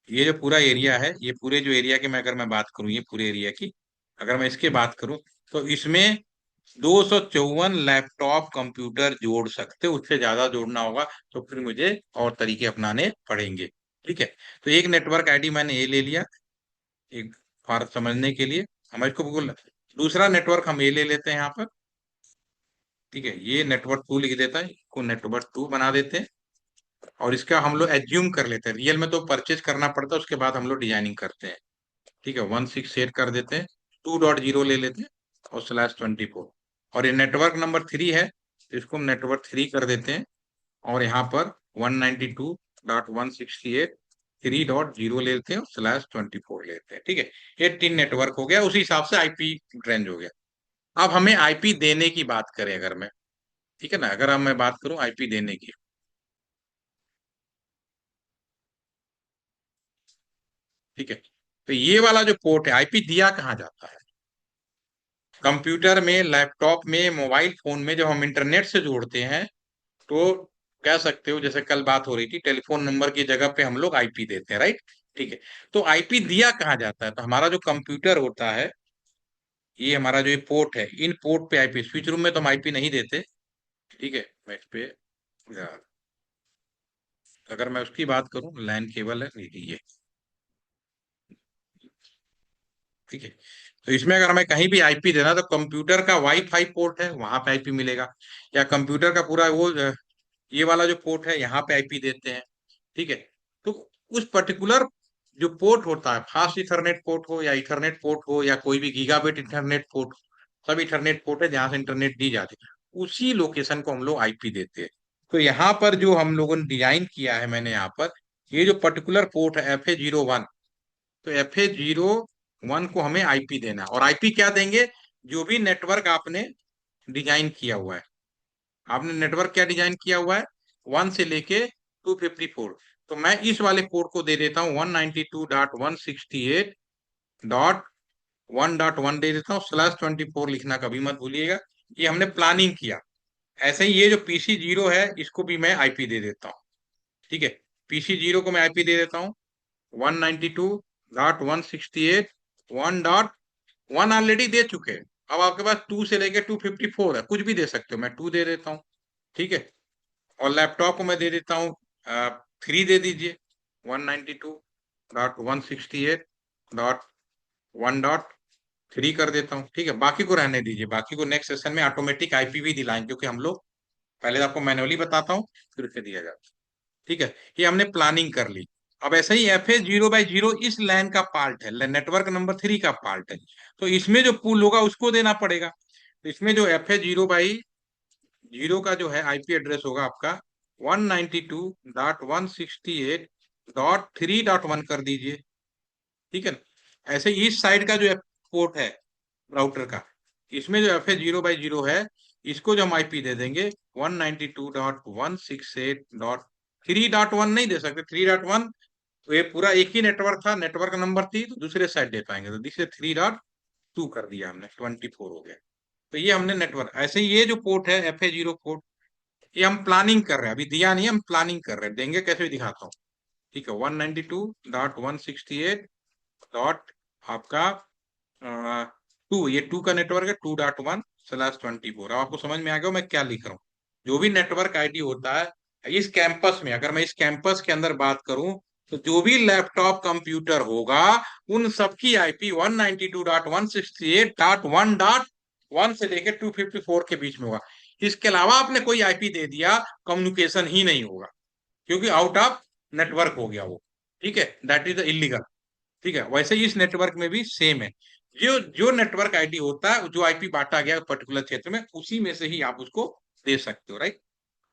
ये जो पूरा एरिया है, ये पूरे जो एरिया की मैं अगर मैं बात करूं, ये पूरे एरिया की अगर मैं इसके बात करूं, तो इसमें 254 लैपटॉप कंप्यूटर जोड़ सकते, उससे ज्यादा जोड़ना होगा तो फिर मुझे और तरीके अपनाने पड़ेंगे। ठीक है। तो एक नेटवर्क आईडी मैंने ये ले लिया, एक फॉर समझने के लिए हम इसको बिल्कुल। दूसरा नेटवर्क हम ये ले लेते हैं यहाँ पर। ठीक है, ये नेटवर्क 2 लिख देता है, इसको नेटवर्क 2 बना देते हैं। और इसका हम लोग एज्यूम कर लेते हैं, रियल में तो परचेज करना पड़ता है, उसके बाद हम लोग डिजाइनिंग करते हैं। ठीक है, 168 कर देते हैं, 2.0 ले लेते हैं और /24। और ये नेटवर्क नंबर 3 है, तो इसको हम नेटवर्क 3 कर देते हैं। और यहाँ पर 192.168.3.0 लेते हैं और /24 लेते हैं। ठीक है, ये 3 नेटवर्क हो गया, उसी हिसाब से आईपी रेंज हो गया। अब हमें आईपी देने की बात करें अगर मैं, ठीक है ना, अगर हम मैं बात करूं आईपी देने की। ठीक है। तो ये वाला जो पोर्ट है, आईपी दिया कहाँ जाता है? कंप्यूटर में, लैपटॉप में, मोबाइल फोन में जब हम इंटरनेट से जोड़ते हैं, तो कह सकते हो जैसे कल बात हो रही थी, टेलीफोन नंबर की जगह पे हम लोग आईपी देते हैं, राइट। ठीक है। तो आईपी दिया कहाँ जाता है? तो हमारा जो कंप्यूटर होता है, ये हमारा जो ये पोर्ट है, इन पोर्ट पे आईपी, स्विच रूम में तो हम आईपी नहीं देते। ठीक है, मैं इस पे, अगर मैं उसकी बात करूं, लैन केबल है ये। ठीक है। तो इसमें अगर हमें कहीं भी आईपी देना, तो कंप्यूटर का वाईफाई पोर्ट है, वहां पे आईपी मिलेगा। या कंप्यूटर का पूरा वो ये वाला जो पोर्ट है, यहाँ पे आईपी देते हैं। ठीक है। तो उस पर्टिकुलर जो पोर्ट होता है, फास्ट इथरनेट पोर्ट हो या इथरनेट पोर्ट हो या कोई भी गीगाबिट इंटरनेट पोर्ट, सब इथरनेट पोर्ट है जहां से इंटरनेट दी जाती है, उसी लोकेशन को हम लोग आईपी देते हैं। तो यहाँ पर जो हम लोगों ने डिजाइन किया है, मैंने यहाँ पर ये जो पर्टिकुलर पोर्ट है FA01, तो FA01 को हमें आईपी देना है। और आईपी क्या देंगे? जो भी नेटवर्क आपने डिजाइन किया हुआ है, आपने नेटवर्क क्या डिजाइन किया हुआ है, 1 से लेके 254, तो मैं इस वाले पोर्ट को दे देता हूँ 192.168.1.1 दे देता हूँ, /24 लिखना कभी मत भूलिएगा। ये हमने प्लानिंग किया, ऐसे ही ये जो पीसी जीरो है इसको भी मैं आईपी दे देता हूँ। ठीक है, पीसी जीरो को मैं आईपी दे देता हूँ 192.168.1.1 ऑलरेडी दे चुके हैं। अब आपके पास 2 से लेके 254 है, कुछ भी दे सकते हो, मैं 2 दे देता हूँ। ठीक है, और लैपटॉप को मैं दे देता हूँ 3 दे दीजिए, 192.168.1.3 कर देता हूँ। ठीक है, बाकी को रहने दीजिए, बाकी को नेक्स्ट सेशन में ऑटोमेटिक आईपीवी दिलाएंगे, क्योंकि हम लोग पहले तो आपको मैनुअली बताता हूँ, फिर उसे दिया जाता है। ठीक है, ये हमने प्लानिंग कर ली। अब ऐसे ही F A zero by zero इस लैन का पार्ट है, नेटवर्क नंबर 3 का पार्ट है, तो इसमें जो पुल होगा उसको देना पड़ेगा। तो इसमें जो F A zero by zero का जो है आईपी एड्रेस होगा आपका 192.168.3.1 कर दीजिए। ठीक है ना, ऐसे इस साइड का जो पोर्ट है राउटर का, इसमें जो F A zero by zero है, इसको जो हम आईपी दे देंगे 192.168.3.1 नहीं दे सकते, 3.1 तो ये पूरा एक ही नेटवर्क था, नेटवर्क नंबर थी, तो दूसरे साइड दे पाएंगे, तो दूसरे 3.2 कर दिया हमने, 24 हो गया। तो ये हमने नेटवर्क, ऐसे ही ये जो पोर्ट है एफ ए जीरो पोर्ट, ये हम प्लानिंग कर रहे हैं, अभी दिया नहीं, हम प्लानिंग कर रहे हैं, देंगे कैसे भी दिखाता हूँ। ठीक है, 192.168 आपका 2, ये 2 का नेटवर्क है, 2.1/24। आपको समझ में आ गया मैं क्या लिख रहा हूँ। जो भी नेटवर्क आईडी होता है इस कैंपस में, अगर मैं इस कैंपस के अंदर बात करूं, तो जो भी लैपटॉप कंप्यूटर होगा उन सबकी आईपी 192.168.1.1 से लेकर 254 के बीच में होगा। इसके अलावा आपने कोई आईपी दे दिया, कम्युनिकेशन ही नहीं होगा, क्योंकि आउट ऑफ नेटवर्क हो गया वो। ठीक है, दैट इज इलीगल। ठीक है, वैसे ही इस नेटवर्क में भी सेम है, जो जो नेटवर्क आईडी होता है, जो आईपी बांटा गया पर्टिकुलर क्षेत्र में, उसी में से ही आप उसको दे सकते हो, राइट।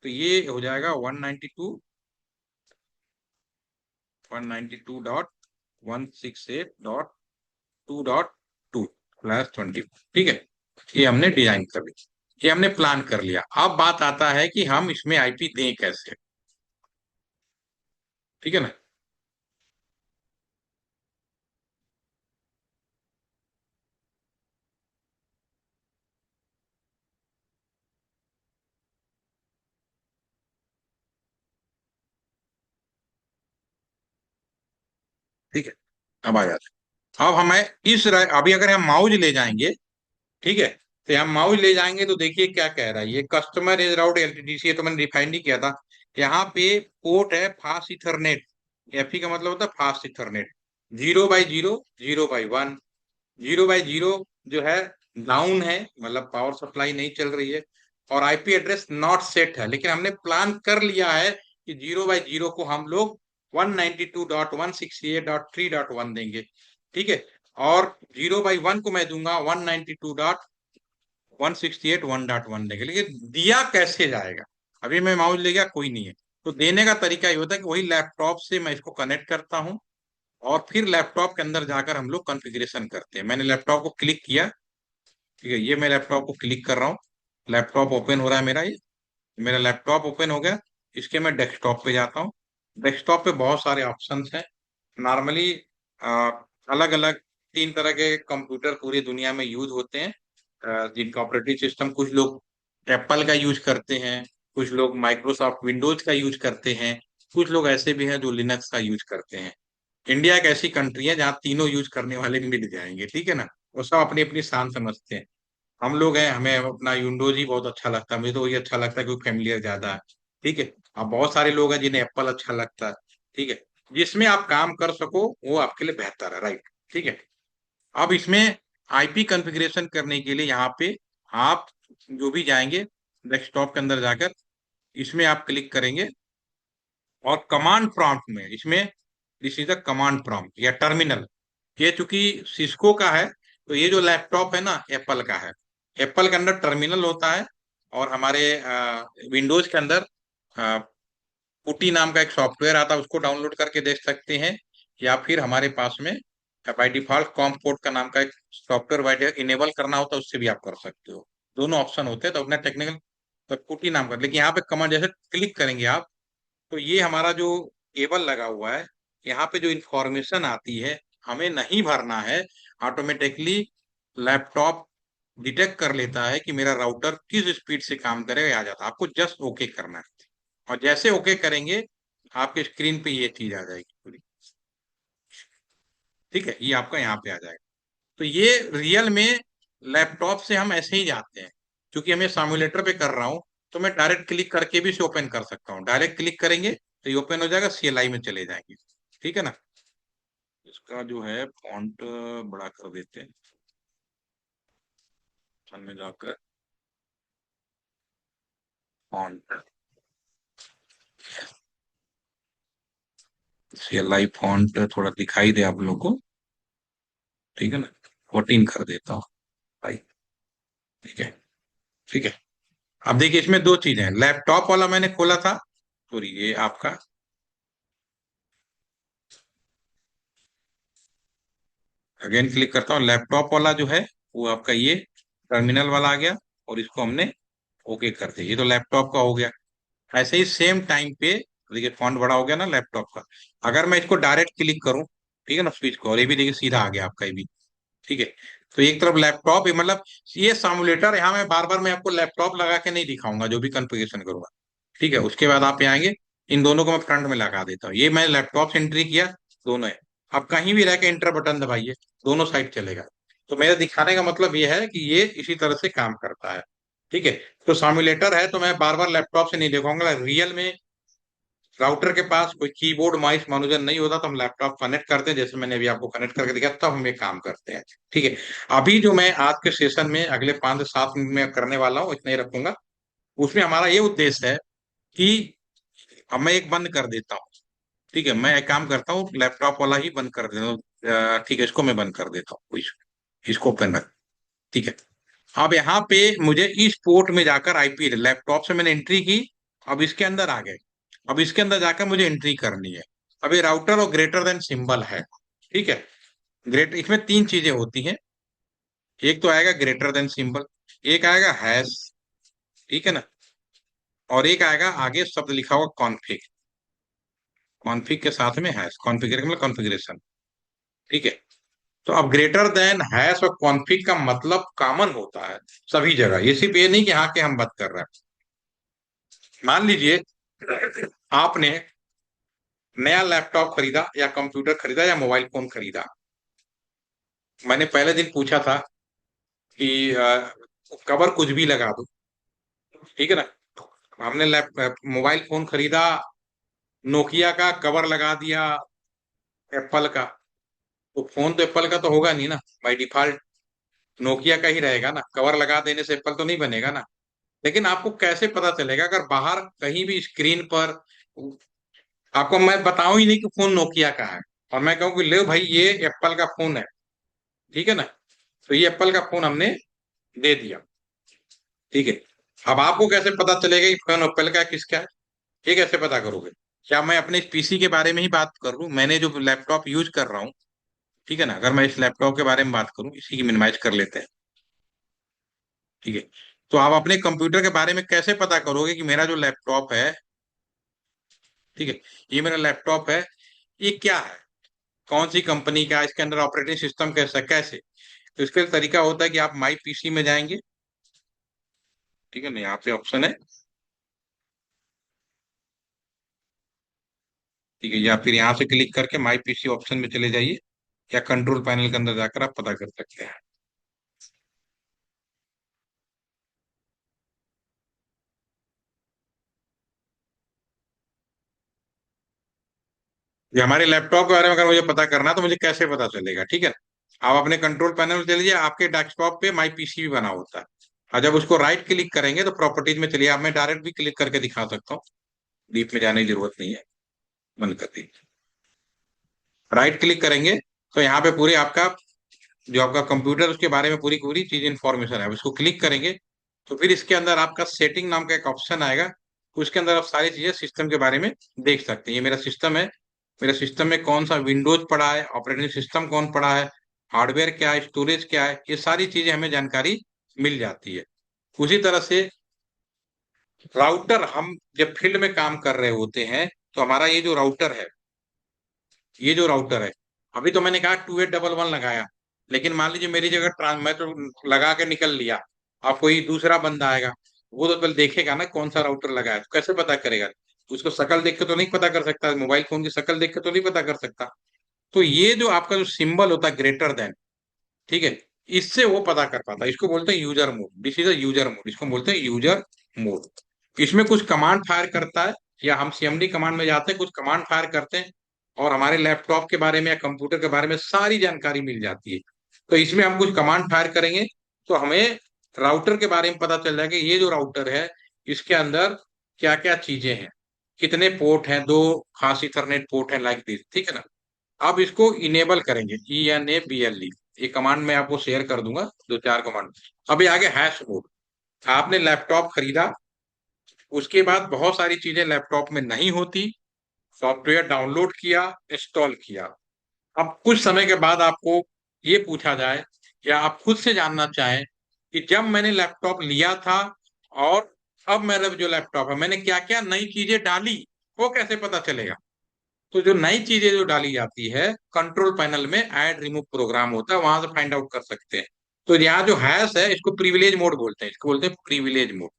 तो ये हो जाएगा 192.168.2.2/20। ठीक है, ये हमने डिजाइन कर लिया, ये हमने प्लान कर लिया। अब बात आता है कि हम इसमें आईपी दें कैसे। ठीक है ना, ठीक है, अब आ जाते हैं। अब हमें अभी अगर हम माउज ले जाएंगे, ठीक है, तो हम माउस ले जाएंगे तो देखिए क्या कह रहा है, ये कस्टमर इज राउट एलटीडीसी, तो मैंने डिफाइन नहीं किया था। यहाँ पे पोर्ट है फास्ट इथरनेट, एफई का मतलब होता है फास्ट इथरनेट, 0/0, 0/1। 0/0 जो है डाउन है, मतलब पावर सप्लाई नहीं चल रही है, और आईपी एड्रेस नॉट सेट है, लेकिन हमने प्लान कर लिया है कि 0/0 को हम लोग 192.168.3.1 देंगे। ठीक है, और 0/1 को मैं दूंगा 192.168.1.1 देंगे, लेकिन दिया कैसे जाएगा। अभी मैं माउस ले गया, कोई नहीं है, तो देने का तरीका ये होता है कि वही लैपटॉप से मैं इसको कनेक्ट करता हूँ, और फिर लैपटॉप के अंदर जाकर हम लोग कॉन्फ़िगरेशन करते हैं। मैंने लैपटॉप को क्लिक किया, ठीक है, ये मैं लैपटॉप को क्लिक कर रहा हूँ, लैपटॉप ओपन हो रहा है मेरा, ये मेरा लैपटॉप ओपन हो गया। इसके मैं डेस्कटॉप पे जाता हूँ। डेस्कटॉप पे बहुत सारे ऑप्शंस हैं। नॉर्मली अलग अलग 3 तरह के कंप्यूटर पूरी दुनिया में यूज होते हैं, जिनका ऑपरेटिंग सिस्टम, कुछ लोग एप्पल का यूज करते हैं, कुछ लोग माइक्रोसॉफ्ट विंडोज का यूज करते हैं, कुछ लोग ऐसे भी हैं जो लिनक्स का यूज करते हैं। इंडिया एक ऐसी कंट्री है जहाँ तीनों यूज करने वाले मिल जाएंगे, ठीक है ना, वो सब अपनी अपनी शान समझते हैं। हम लोग हैं, हमें अपना विंडोज ही बहुत अच्छा लगता है, मुझे तो वही अच्छा लगता है क्योंकि फेमिलियर ज्यादा है। ठीक है, अब बहुत सारे लोग हैं जिन्हें एप्पल अच्छा लगता है। ठीक है, जिसमें आप काम कर सको वो आपके लिए बेहतर है, राइट। ठीक है, अब इसमें आईपी कॉन्फ़िगरेशन करने के लिए यहाँ पे आप जो भी जाएंगे डेस्कटॉप के अंदर जाकर, इसमें आप क्लिक करेंगे, और कमांड प्रॉम्प्ट में इसमें, this is the command prompt या टर्मिनल। ये चूंकि सिस्को का है, तो ये जो लैपटॉप है ना एप्पल का है, एप्पल के अंदर टर्मिनल होता है, और हमारे विंडोज के अंदर पुटी नाम का एक सॉफ्टवेयर आता है, उसको डाउनलोड करके देख सकते हैं, या फिर हमारे पास में बाई डिफॉल्ट कॉमपोर्ट का नाम का एक सॉफ्टवेयर बाई इनेबल करना होता है, उससे भी आप कर सकते हो। दोनों ऑप्शन होते हैं, तो अपना टेक्निकल, तो पुटी नाम का, लेकिन यहाँ पे कमांड जैसे क्लिक करेंगे आप, तो ये हमारा जो केबल लगा हुआ है, यहाँ पे जो इंफॉर्मेशन आती है हमें नहीं भरना है, ऑटोमेटिकली लैपटॉप डिटेक्ट कर लेता है कि मेरा राउटर किस स्पीड से काम करेगा, आ जाता है। आपको जस्ट ओके करना है, और जैसे ओके करेंगे आपके स्क्रीन पे ये चीज आ जाएगी पूरी। ठीक है, ये आपका यहाँ पे आ जाएगा। तो ये रियल में लैपटॉप से हम ऐसे ही जाते हैं, क्योंकि हमें सामुलेटर पे कर रहा हूँ, तो मैं डायरेक्ट क्लिक करके भी इसे ओपन कर सकता हूँ। डायरेक्ट क्लिक करेंगे तो ये ओपन हो जाएगा, सीएलआई में चले जाएंगे। ठीक है ना। इसका जो है फॉन्ट बड़ा कर देते हैं, सन में जाकर फॉन्ट, सीएलआई फॉन्ट थोड़ा दिखाई दे आप लोग को। ठीक है ना, 14 कर देता हूँ भाई। ठीक है। ठीक है। अब देखिए, इसमें दो चीजें हैं। लैपटॉप वाला मैंने खोला था, सॉरी, ये आपका अगेन क्लिक करता हूँ। लैपटॉप वाला जो है वो आपका ये टर्मिनल वाला आ गया, और इसको हमने ओके कर दिया। ये तो लैपटॉप का हो गया। ऐसे ही सेम टाइम पे देखिए फॉन्ट बड़ा हो गया ना लैपटॉप का। अगर मैं इसको डायरेक्ट क्लिक करूं, ठीक है ना, स्विच को, और ये भी देखिए सीधा आ गया आपका ये भी। ठीक है। तो एक तरफ लैपटॉप मतलब ये सामुलेटर, यहाँ मैं बार बार मैं आपको लैपटॉप लगा के नहीं दिखाऊंगा जो भी कॉन्फ़िगरेशन करूंगा। ठीक है, उसके बाद आप यहाँ आएंगे, इन दोनों को मैं फ्रंट में लगा देता हूँ। ये मैं लैपटॉप से एंट्री किया, दोनों है। आप कहीं भी रह के इंटर बटन दबाइए, दोनों साइड चलेगा। तो मेरे दिखाने का मतलब ये है कि ये इसी तरह से काम करता है। ठीक है। तो सामुलेटर है तो मैं बार बार लैपटॉप से नहीं दिखाऊंगा। रियल में राउटर के पास कोई कीबोर्ड माउस मानुजन नहीं होता, तो हम लैपटॉप कनेक्ट करते हैं, जैसे मैंने अभी आपको कनेक्ट करके दिखाया, तब हम ये काम करते हैं। ठीक है। अभी जो मैं आज के सेशन में अगले 5 से 7 मिनट में करने वाला हूँ, इतना ही रखूंगा। उसमें हमारा ये उद्देश्य है कि अब मैं एक बंद कर देता हूँ। ठीक है, मैं एक काम करता हूँ, लैपटॉप वाला ही बंद कर देता हूँ। ठीक है, इसको मैं बंद कर देता हूँ, इसको ओपन रख। ठीक है। अब यहाँ पे मुझे इस पोर्ट में जाकर आईपी, लैपटॉप से मैंने एंट्री की, अब इसके अंदर आ गए। अब इसके अंदर जाकर मुझे एंट्री करनी है। अब ये राउटर और ग्रेटर देन सिंबल है। ठीक है। ग्रेट इसमें तीन चीजें होती हैं। एक तो आएगा ग्रेटर देन सिंबल, एक आएगा हैश, ठीक है ना, और एक आएगा आगे शब्द लिखा हुआ कॉन्फ़िग। कॉन्फ़िग के साथ में हैश, कॉन्फ़िगर मतलब कॉन्फ़िगरेशन। ठीक है। तो अब ग्रेटर देन हैश और कॉन्फ़िग का मतलब कॉमन होता है सभी जगह। ये सिर्फ ये नहीं कि हाँ के हम बात कर रहे हैं। मान लीजिए आपने नया लैपटॉप खरीदा या कंप्यूटर खरीदा या मोबाइल फोन खरीदा। मैंने पहले दिन पूछा था कि कवर कुछ भी लगा दो। ठीक है ना। हमने मोबाइल फोन खरीदा, नोकिया का कवर लगा दिया एप्पल का, तो फोन तो एप्पल का तो होगा नहीं ना, बाय डिफॉल्ट नोकिया का ही रहेगा ना। कवर लगा देने से एप्पल तो नहीं बनेगा ना। लेकिन आपको कैसे पता चलेगा अगर बाहर कहीं भी स्क्रीन पर आपको मैं बताऊं ही नहीं कि फोन नोकिया का है, और मैं कहूँ कि ले भाई ये एप्पल का फोन है। ठीक है ना। तो ये एप्पल का फोन हमने दे दिया। ठीक है। अब आपको कैसे पता चलेगा कि फोन एप्पल का है किसका है? ये कैसे पता करोगे? क्या मैं अपने पीसी के बारे में ही बात करूं, मैंने जो लैपटॉप यूज कर रहा हूँ। ठीक है ना, अगर मैं इस लैपटॉप के बारे में बात करूं, इसी की मिनिमाइज कर लेते हैं। ठीक है। तो आप अपने कंप्यूटर के बारे में कैसे पता करोगे कि मेरा जो लैपटॉप है, ठीक है, ये मेरा लैपटॉप है, ये क्या है, कौन सी कंपनी का है, इसके अंदर ऑपरेटिंग सिस्टम कैसा, कैसे? तो इसका एक तरीका होता है कि आप माई पीसी में जाएंगे। ठीक है ना, यहाँ पे ऑप्शन है। ठीक है, या फिर यहाँ से क्लिक करके माई पीसी ऑप्शन में चले जाइए, या कंट्रोल पैनल के अंदर जाकर आप पता कर सकते हैं। ये हमारे लैपटॉप के बारे में अगर मुझे पता करना है, तो मुझे कैसे पता चलेगा? ठीक है, आप अपने कंट्रोल पैनल में चलिए, आपके डेस्कटॉप पे माई पीसी भी बना होता है। और जब उसको राइट क्लिक करेंगे तो प्रॉपर्टीज में चलिए, आप मैं डायरेक्ट भी क्लिक करके दिखा सकता हूँ, डीप में जाने की जरूरत नहीं है। बंद कर दी। राइट क्लिक करेंगे तो यहाँ पे पूरे आपका जो आपका कंप्यूटर उसके बारे में पूरी पूरी चीज इंफॉर्मेशन है, उसको क्लिक करेंगे तो फिर इसके अंदर आपका सेटिंग नाम का एक ऑप्शन आएगा। उसके अंदर आप सारी चीजें सिस्टम के बारे में देख सकते हैं। ये मेरा सिस्टम है, मेरे सिस्टम में कौन सा विंडोज पड़ा है, ऑपरेटिंग सिस्टम कौन पड़ा है, हार्डवेयर क्या है, स्टोरेज क्या है, ये सारी चीजें हमें जानकारी मिल जाती है। उसी तरह से राउटर, हम जब फील्ड में काम कर रहे होते हैं, तो हमारा ये जो राउटर है, ये जो राउटर है, अभी तो मैंने कहा 2811 लगाया। लेकिन मान लीजिए मेरी जगह ट्रांस मैं तो लगा के निकल लिया, अब कोई दूसरा बंदा आएगा, वो तो पहले देखेगा ना कौन सा राउटर लगा है, तो कैसे पता करेगा? उसको शक्ल देख के तो नहीं पता कर सकता, मोबाइल फोन की शक्ल देख के तो नहीं पता कर सकता। तो ये जो आपका जो सिंबल होता है ग्रेटर देन, ठीक है, इससे वो पता कर पाता है। इसको बोलते हैं user mode, this is a user mode, इसको बोलते हैं यूजर मोड। इसमें कुछ कमांड फायर करता है, या हम सीएमडी कमांड में जाते हैं, कुछ कमांड फायर करते हैं, और हमारे लैपटॉप के बारे में या कंप्यूटर के बारे में सारी जानकारी मिल जाती है। तो इसमें हम कुछ कमांड फायर करेंगे तो हमें राउटर के बारे में पता चल जाएगा कि ये जो राउटर है इसके अंदर क्या क्या चीजें हैं, कितने पोर्ट हैं, दो खास इथरनेट पोर्ट हैं, लाइक दिस, ठीक है ना। अब इसको इनेबल करेंगे, ENABLE, ये कमांड मैं आपको शेयर कर दूंगा, दो चार कमांड। अभी आगे हैश मोड। आपने लैपटॉप खरीदा, उसके बाद बहुत सारी चीजें लैपटॉप में नहीं होती, सॉफ्टवेयर डाउनलोड किया, इंस्टॉल किया। अब कुछ समय के बाद आपको ये पूछा जाए, या आप खुद से जानना चाहें कि जब मैंने लैपटॉप लिया था और अब मेरा जो लैपटॉप है मैंने क्या क्या नई चीजें डाली, वो कैसे पता चलेगा? तो जो नई चीजें जो डाली जाती है, कंट्रोल पैनल में ऐड रिमूव प्रोग्राम होता है, वहां से फाइंड आउट कर सकते हैं। तो यहाँ जो हैश है इसको प्रिविलेज मोड बोलते हैं, इसको बोलते हैं प्रिविलेज मोड।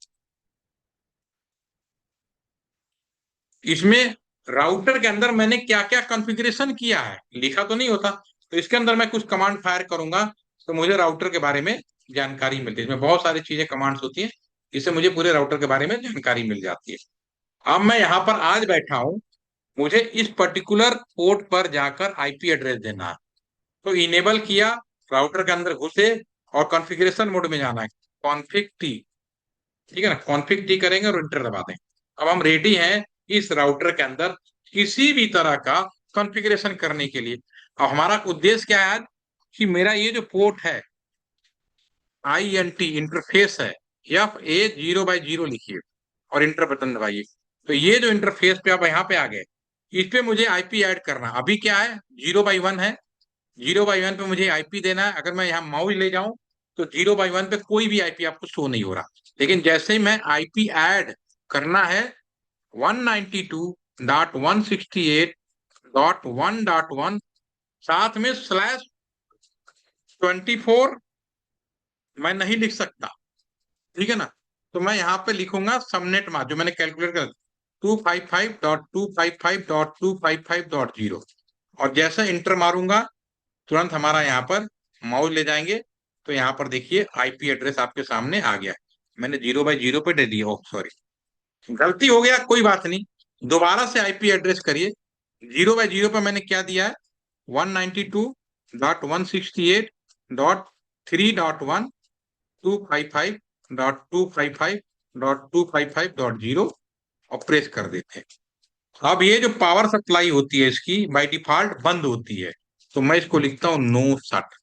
इसमें राउटर के अंदर मैंने क्या क्या कॉन्फ़िगरेशन किया है लिखा तो नहीं होता, तो इसके अंदर मैं कुछ कमांड फायर करूंगा तो मुझे राउटर के बारे में जानकारी मिलती है। इसमें बहुत सारी चीजें कमांड्स होती हैं, इससे मुझे पूरे राउटर के बारे में जानकारी मिल जाती है। अब मैं यहाँ पर आज बैठा हूँ, मुझे इस पर्टिकुलर पोर्ट पर जाकर आईपी एड्रेस देना है, तो इनेबल किया, राउटर के अंदर घुसे और कॉन्फ़िगरेशन मोड में जाना है, कॉन्फ़िग टी, ठीक है ना, कॉन्फ़िग टी करेंगे और इंटर दबा दें। अब हम रेडी हैं इस राउटर के अंदर किसी भी तरह का कॉन्फ़िगरेशन करने के लिए। अब हमारा उद्देश्य क्या है आज, कि मेरा ये जो पोर्ट है, INT इंटरफेस है, F A 0/0 लिखिए और इंटर बटन दबाइए। तो ये जो इंटरफेस पे आप यहाँ पे आ गए, इस पे मुझे आईपी ऐड करना। अभी क्या है, 0/1 है, 0/1 पे मुझे आईपी देना है। अगर मैं यहाँ माउस ले जाऊं तो 0/1 पे कोई भी आईपी आपको शो नहीं हो रहा। लेकिन जैसे ही मैं आईपी ऐड करना है, 192.168.1.1, साथ में /24 मैं नहीं लिख सकता, ठीक है ना। तो मैं यहाँ पे लिखूंगा सबनेट मास्क जो मैंने कैलकुलेट कर, 255.255.255.0, और जैसे इंटर मारूंगा तुरंत हमारा यहाँ पर माउस ले जाएंगे, तो यहाँ पर देखिए आईपी एड्रेस आपके सामने आ गया है। मैंने 0/0 पे दे दिया, ओ सॉरी, गलती हो गया, कोई बात नहीं, दोबारा से आईपी एड्रेस करिए। 0/0 पे मैंने क्या दिया है, 192.168.255.255.255.0, और प्रेस कर देते हैं। अब ये जो पावर सप्लाई होती है इसकी बाय डिफॉल्ट बंद होती है, तो मैं इसको लिखता हूँ नो सट।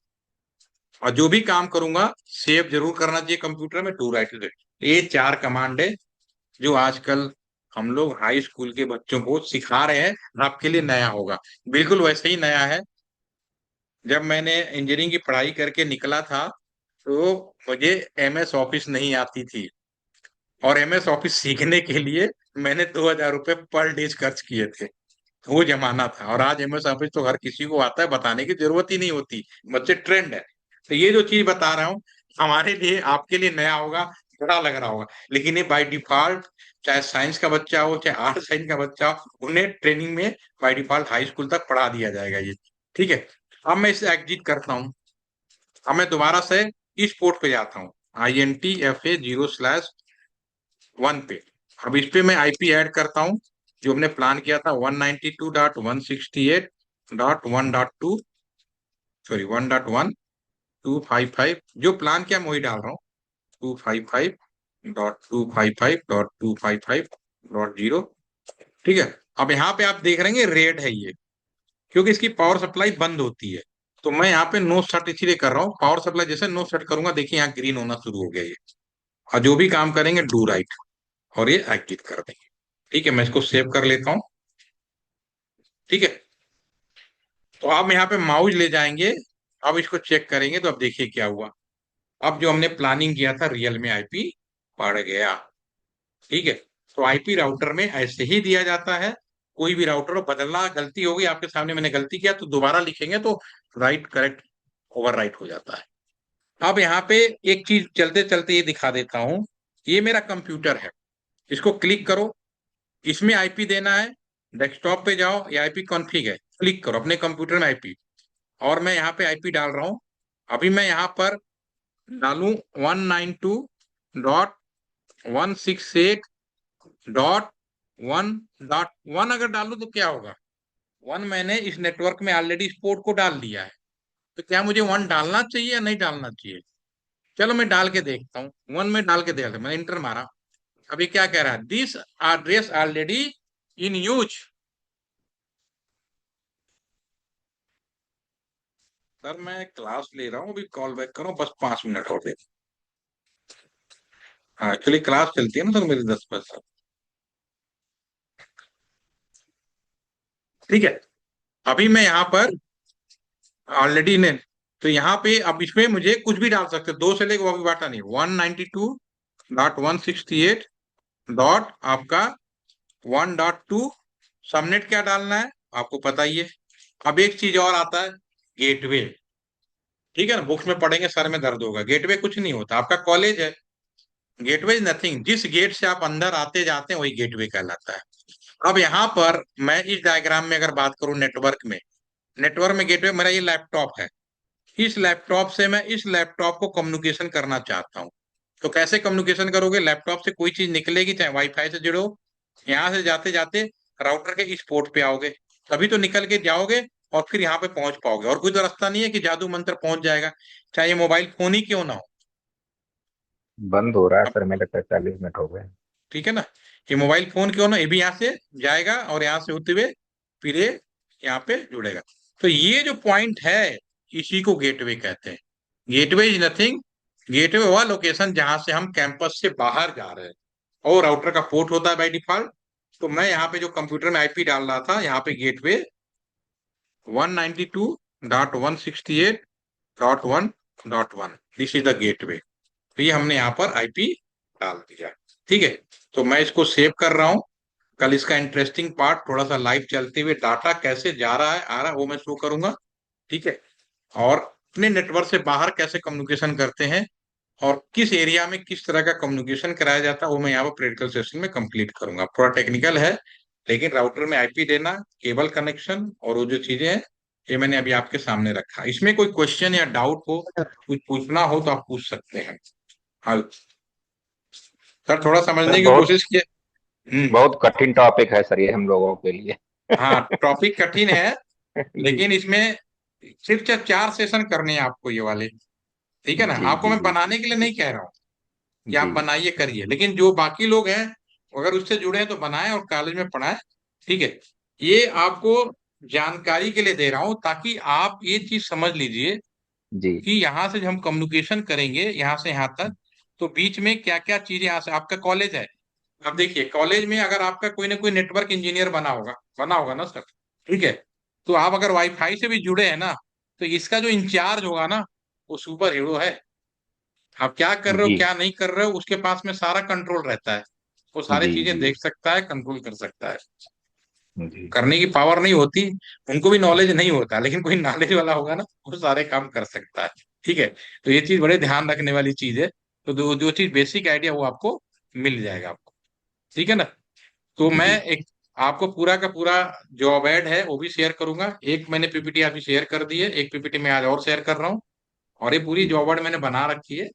और जो भी काम करूंगा सेव जरूर करना चाहिए कंप्यूटर में, टू राइट। ये चार कमांड है जो आजकल हम लोग हाई स्कूल के बच्चों को सिखा रहे हैं, आपके लिए नया होगा, बिल्कुल वैसे ही नया है। जब मैंने इंजीनियरिंग की पढ़ाई करके निकला था तो मुझे MS ऑफिस नहीं आती थी, और MS ऑफिस सीखने के लिए मैंने 2,000 रुपये पर डे खर्च किए थे। वो जमाना था, और आज MS ऑफिस तो हर किसी को आता है, बताने की जरूरत ही नहीं होती, बच्चे ट्रेंड है। तो ये जो चीज बता रहा हूँ हमारे लिए आपके लिए नया होगा, बड़ा लग रहा होगा, लेकिन ये बाय डिफॉल्ट, चाहे साइंस का बच्चा हो चाहे आर्ट साइंस का बच्चा हो, उन्हें ट्रेनिंग में बाय डिफॉल्ट हाई स्कूल तक पढ़ा दिया जाएगा ये, ठीक है। अब मैं इसे एग्जिट करता हूँ, अब मैं दोबारा से इस पोर्ट पे जाता हूँ, INTFA 0/1 पे। अब इस पे मैं आईपी ऐड करता हूँ, जो हमने प्लान किया था 192.168.1.2, सॉरी 1.1, 255, जो प्लान किया मैं वही डाल रहा हूँ, 255.255.255.0, ठीक है। अब यहाँ पे आप देख रहे हैं रेड है ये, क्योंकि इसकी पावर सप्लाई बंद होती है। तो मैं यहाँ पे नो स्टार्ट इसीलिए कर रहा हूँ, पावर सप्लाई जैसे नो स्टार्ट करूंगा देखिए यहाँ ग्रीन होना शुरू हो गया ये, और जो भी काम करेंगे डू राइट, और ये एक्टिव कर देंगे। ठीक है, मैं इसको सेव कर लेता हूँ, ठीक है। तो आप यहाँ पे माउस ले जाएंगे, अब इसको चेक करेंगे तो अब देखिए क्या हुआ। अब जो हमने प्लानिंग किया था रियल में आईपी पड़ गया, ठीक है। तो आईपी राउटर में ऐसे ही दिया जाता है, कोई भी राउटर हो, बदलना गलती होगी आपके सामने मैंने गलती किया तो दोबारा लिखेंगे तो राइट करेक्ट ओवरराइट हो जाता है। अब यहाँ पे एक चीज चलते चलते ये दिखा देता हूँ। ये मेरा कंप्यूटर है, इसको क्लिक करो, इसमें आईपी देना है, डेस्कटॉप पे जाओ, ये आईपी कॉन्फ़िग है, क्लिक करो अपने कंप्यूटर में आईपी, और मैं यहाँ पे आईपी डाल रहा हूँ। अभी मैं यहाँ पर डालूं 192.168.1.1, अगर डालूं तो क्या होगा, वन मैंने इस नेटवर्क में ऑलरेडी इस पोर्ट को डाल दिया है, तो क्या मुझे वन डालना चाहिए या नहीं डालना चाहिए? चलो मैं डाल के देखता हूँ, वन में डाल के देखता हूँ, मैंने इंटर मारा। अभी क्या कह रहा है, this address already in use. Sir मैं क्लास ले रहा हूँ, अभी कॉल बैक करो, बस 5 मिनट हो गए। हाँ एक्चुअली क्लास चलती है ना सर मेरी 10 बजे। ठीक है, अभी मैं यहाँ पर ऑलरेडी ने, तो यहाँ पे अब इसमें मुझे कुछ भी डाल सकते, दो से लेकर वो अभी बाटा नहीं, 192.168 डॉट आपका 1.2, सबनेट क्या डालना है आपको पता ही है। अब एक चीज और आता है, गेटवे। ठीक है ना, बुक्स में पढ़ेंगे सर में दर्द होगा, गेटवे कुछ नहीं होता, आपका कॉलेज है। गेटवे इज नथिंग, जिस गेट से आप अंदर आते जाते हैं वही गेटवे कहलाता है। अब यहाँ पर मैं इस डायग्राम में अगर बात करूं नेटवर्क में, नेटवर्क में गेटवे मेरा ये लैपटॉप है, इस लैपटॉप से मैं इस लैपटॉप को कम्युनिकेशन करना चाहता हूँ। तो कैसे कम्युनिकेशन करोगे, लैपटॉप से कोई चीज निकलेगी, चाहे वाईफाई से जुड़ो, यहाँ से जाते जाते राउटर के इस पोर्ट पे आओगे, तभी तो निकल के जाओगे और फिर यहाँ पे पहुंच पाओगे। और कोई तो रास्ता नहीं है कि जादू मंत्र पहुंच जाएगा, चाहे ये मोबाइल फोन ही क्यों ना हो। बंद हो रहा है अब सर, मेरे 45 मिनट हो गए। ठीक है ना, ये मोबाइल फोन क्यों ना, ये भी यहाँ से जाएगा और यहाँ से होते हुए फिर ये यहाँ पे जुड़ेगा। तो ये जो पॉइंट है, इसी को गेटवे कहते हैं। गेटवे इज नथिंग, गेटवे वह लोकेशन जहां से हम कैंपस से बाहर जा रहे हैं, और राउटर का पोर्ट होता है बाय डिफॉल्ट। तो मैं यहाँ पे जो कंप्यूटर में आईपी डाल रहा था, यहाँ पे gateway 192.168.1.1, this is the gateway. तो ये हमने यहाँ पर आईपी डाल दिया। ठीक है, तो मैं इसको सेव कर रहा हूँ। कल इसका इंटरेस्टिंग पार्ट थोड़ा सा लाइव चलते हुए डाटा कैसे जा रहा है आ रहा है वो मैं शो करूंगा। ठीक है, और अपने नेटवर्क से बाहर कैसे कम्युनिकेशन करते हैं, और किस एरिया में किस तरह का कम्युनिकेशन कराया जाता है, वो मैं यहाँ पर प्रैक्टिकल सेशन में कंप्लीट करूंगा। थोड़ा टेक्निकल है, लेकिन राउटर में आईपी देना, केबल कनेक्शन और वो जो चीजें हैं, ये मैंने अभी आपके सामने रखा। इसमें कोई क्वेश्चन या डाउट हो, कुछ पूछना हो तो आप पूछ सकते हैं। हाँ सर, थोड़ा सर समझने की बहुत कोशिश किए। बहुत कठिन टॉपिक है सर ये हम लोगों के लिए। हाँ टॉपिक कठिन है, लेकिन इसमें सिर्फ 4 सेशन करने हैं आपको ये वाले। ठीक है ना, जी आपको जी मैं जी बनाने के लिए नहीं कह रहा हूँ कि आप जी बनाइए करिए, लेकिन जो बाकी लोग हैं अगर उससे जुड़े हैं तो बनाएं और कॉलेज में पढ़ाएं। ठीक है, ये आपको जानकारी के लिए दे रहा हूं, ताकि आप ये चीज समझ लीजिए जी कि यहाँ से जब हम कम्युनिकेशन करेंगे यहाँ से यहाँ तक, तो बीच में क्या क्या चीजें, यहाँ से आपका कॉलेज है। अब देखिए कॉलेज में अगर आपका कोई ना कोई नेटवर्क इंजीनियर बना होगा ना सर। ठीक है, तो आप अगर वाईफाई से भी जुड़े हैं ना, तो इसका जो इंचार्ज होगा ना, वो सुपर हीरो है। आप क्या कर रहे हो जी क्या नहीं कर रहे हो, उसके पास में सारा कंट्रोल रहता है, वो सारी जी चीजें जी देख सकता है, कंट्रोल कर सकता है। जी करने की पावर नहीं होती, उनको भी नॉलेज नहीं होता, लेकिन कोई नॉलेज वाला होगा ना, वो सारे काम कर सकता है। ठीक है, तो ये चीज बड़े ध्यान रखने वाली चीज है। तो जो चीज बेसिक आइडिया वो आपको मिल जाएगा आपको। ठीक है ना, तो मैं जी एक आपको पूरा का पूरा जॉब एड है वो भी शेयर करूंगा। एक मैंने पीपीटी अभी शेयर कर दी है, एक पीपीटी मैं आज और शेयर कर रहा हूँ, और ये पूरी जी जॉब एड मैंने बना रखी है।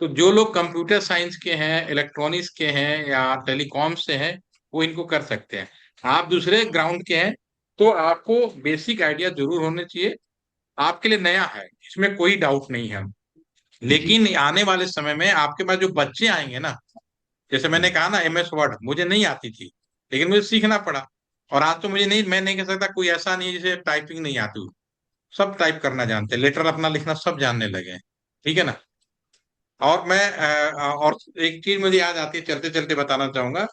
तो जो लोग कंप्यूटर साइंस के हैं, इलेक्ट्रॉनिक्स के हैं या टेलीकॉम से हैं, वो इनको कर सकते हैं। आप दूसरे ग्राउंड के हैं तो आपको बेसिक आइडिया जरूर होने चाहिए। आपके लिए नया है, इसमें कोई डाउट नहीं है। जी लेकिन आने वाले समय में आपके पास जो बच्चे आएंगे ना, जैसे मैंने कहा ना एमएस वर्ड मुझे नहीं आती थी, लेकिन मुझे सीखना पड़ा। और आज तो मुझे नहीं, मैं नहीं कह सकता कोई ऐसा नहीं है जिसे टाइपिंग नहीं आती हो, सब टाइप करना जानते हैं, लेटर अपना लिखना सब जानने लगे हैं। ठीक है ना, और मैं और एक चीज मुझे याद आती है, चलते चलते बताना चाहूंगा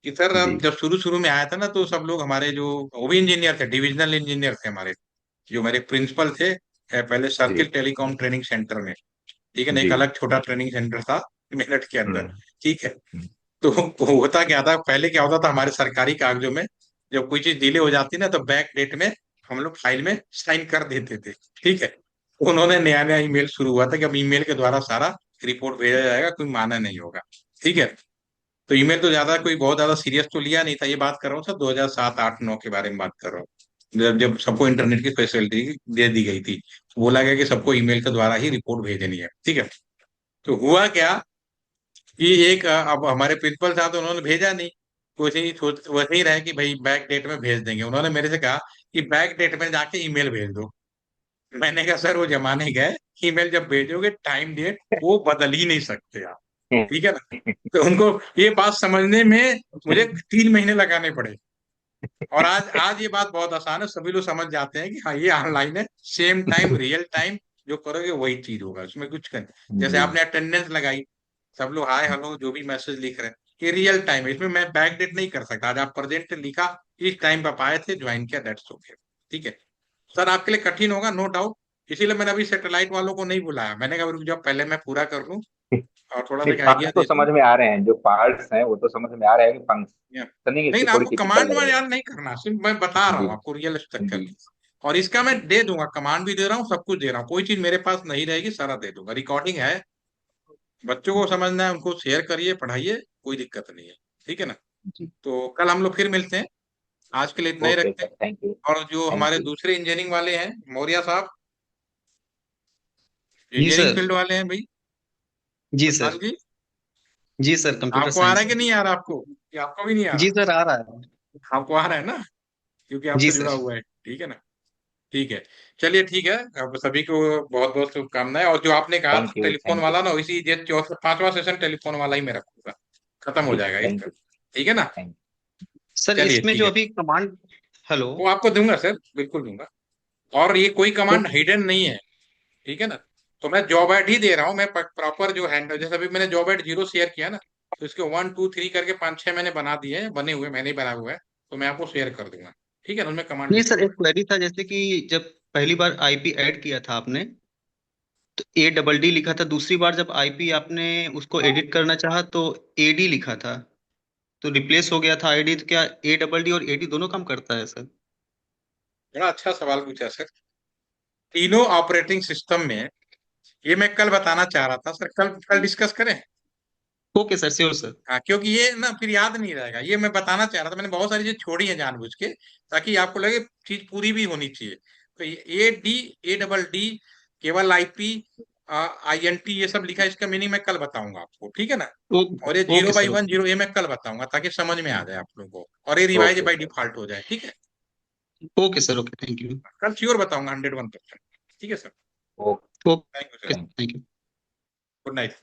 कि सर जी जब शुरू शुरू में आया था ना, तो सब लोग हमारे जो वो भी इंजीनियर थे, डिविजनल इंजीनियर थे हमारे, जो मेरे प्रिंसिपल थे पहले सर्किल जी टेलीकॉम ट्रेनिंग सेंटर में। ठीक है ना, एक जी अलग छोटा ट्रेनिंग सेंटर था मेरठ के अंदर। हम्म ठीक है, हम्म, तो होता क्या था, पहले क्या होता था हमारे सरकारी कागजों में, जब कोई चीज डिले हो जाती ना, तो बैक डेट में हम लोग फाइल में साइन कर देते थे। ठीक है, उन्होंने नया नया ईमेल शुरू हुआ था कि अब ईमेल के द्वारा सारा रिपोर्ट भेजा जाएगा, कोई माना नहीं होगा। ठीक है। तो ईमेल तो ज्यादा कोई बहुत ज्यादा सीरियस तो लिया नहीं था। ये बात कर रहा हूँ सर 2007 8 9 के बारे में बात कर रहा हूँ, जब जब सबको इंटरनेट की फैसिलिटी दे दी गई थी। बोला गया कि सबको ईमेल के द्वारा ही रिपोर्ट भेजनी है। ठीक है। तो हुआ क्या कि एक अब हमारे प्रिंसिपल साहब तो उन्होंने भेजा नहीं, कुछ ही सोच वैसे ही रहे कि भाई बैक डेट में भेज देंगे। उन्होंने मेरे से कहा कि बैक डेट में जाके ईमेल भेज दो। मैंने कहा सर वो जमाने गए, ईमेल जब भेजोगे टाइम डेट वो बदल ही नहीं सकते आप। ठीक है ना। तो उनको ये बात समझने में मुझे 3 महीने लगाने पड़े। और आज आज ये बात बहुत आसान है, सभी लोग समझ जाते हैं कि हाँ ये ऑनलाइन है, सेम टाइम रियल टाइम जो करोगे वही चीज होगा, उसमें कुछ कर। जैसे जी। आपने अटेंडेंस लगाई, सब लोग हाय हेलो जो भी मैसेज लिख रहे हैं, ये रियल टाइम है, इसमें मैं बैक डेट नहीं कर सकता। आज आप प्रेजेंट लिखा, इस टाइम पे आप आए थे, ज्वाइन किया, दैट्स ओके। ठीक है। सर आपके लिए कठिन होगा, नो डाउट। इसीलिए मैंने अभी सैटेलाइट वालों को नहीं बुलाया, मैंने कहा रुक जाओ पहले मैं पूरा कर लूं और थोड़ा सा नहीं, एक आइडिया पार्ट तो दे दूं। समझ में आ रहे हैं, जो पार्ट्स हैं वो तो समझ में आ रहे हैं कि या- फंक्शनिंग नहीं इसकी ना, थोड़ी आपको टिपिकल कमांड लग में रही यार नहीं करना, सिर्फ मैं बता रहा है। हूँ जी। जी। आपको रियल स्ट्रक्चर। जी। और इसका मैं दे दूंगा, कमांड भी दे रहा हूँ, सब कुछ दे रहा हूँ, कोई चीज मेरे पास नहीं रहेगी, सारा दे दूंगा, रिकॉर्डिंग है। बच्चों को समझना है उनको शेयर करिए, पढ़ाइए, कोई दिक्कत नहीं है। ठीक है ना। जी। तो कल हम लोग फिर मिलते हैं, आज के लिए इतना ही ओके रखते सर, हैं। Thank you. और जो थैंक हमारे यू। दूसरे इंजीनियरिंग वाले हैं, मौर्य साहब, जी इंजीनियरिंग सर। फील्ड वाले हैं भाई, जी प्रशांत सर। जी, जी सर, कंप्यूटर आपको आ रहा साइंस है कि सर। नहीं आ रहा आपको, कि आपको भी नहीं आ जी रहा? सर, आ रहा है। आपको आ रहा है ना, क्योंकि जी आपसे जुड़ा सर। हुआ है। ठीक है ना। ठीक है। चलिए ठीक है। अब सभी को बहुत बहुत शुभकामनाएं। और जो आपने कहा था thank you. Telephone thank you. वाला ना, इसी ये 5वां सेशन टेलीफोन वाला ही मैं रखूंगा, खत्म हो ठीक। जाएगा थैंक इसका। यू। ठीक है ना। थैंक सर चलिए इसमें ठीक जो है। अभी कमांड। हेलो। वो आपको दूंगा सर, बिल्कुल दूंगा। और ये कोई कमांड ओके। हिडन नहीं है। ठीक है ना। तो मैं जॉब एड ही दे रहा हूँ, मैं प्रॉपर जो हैंडल, जैसे अभी मैंने जॉब एड 0 शेयर किया ना, तो इसके 1 2 3 करके 5 6 मैंने बना दिए हैं, बने हुए मैंने ही बना हुआ है। तो मैं आपको शेयर कर दूंगा। ठीक है ना, उनमें कमांड नहीं लिखे सर, हुए एक क्वेरी था, जैसे कि जब पहली बार आईपी ऐड किया था आपने, तो ADD लिखा था। दूसरी बार जब आईपी आपने उसको हैं। एडिट करना चाहा तो AD लिखा था। तो रिप्लेस हो गया था आईडी। तो क्या ADD और AD दोनों काम करता है सर? बड़ा अच्छा सवाल पूछा सर। तीनों ऑपरेटिंग सिस्टम में, ये मैं कल बताना चाह रहा था सर, कल कल डिस्कस करें। Okay sir, sure sir. हाँ, क्योंकि ये ना फिर याद नहीं रहेगा, ये मैं बताना चाह रहा था, मैंने बहुत सारी चीज छोड़ी है जानबूझ के, ताकि आपको लगे चीज पूरी भी होनी चाहिए। तो AD, ADD, केवल IP, INT, ये सब लिखा है, इसका मीनिंग मैं कल बताऊंगा आपको। ठीक है ना। और ये zero okay by sir. One okay. Zero ये मैं कल बताऊंगा, ताकि समझ में आ जाए आप लोगों को, और ये revise okay by sir. Default हो जाए। ठीक है। Okay sir. Okay, thank you. कल श्योर बताऊंगा 101%। ठीक है sir. Okay. Thank you sir. Okay, thank thank you. Good night.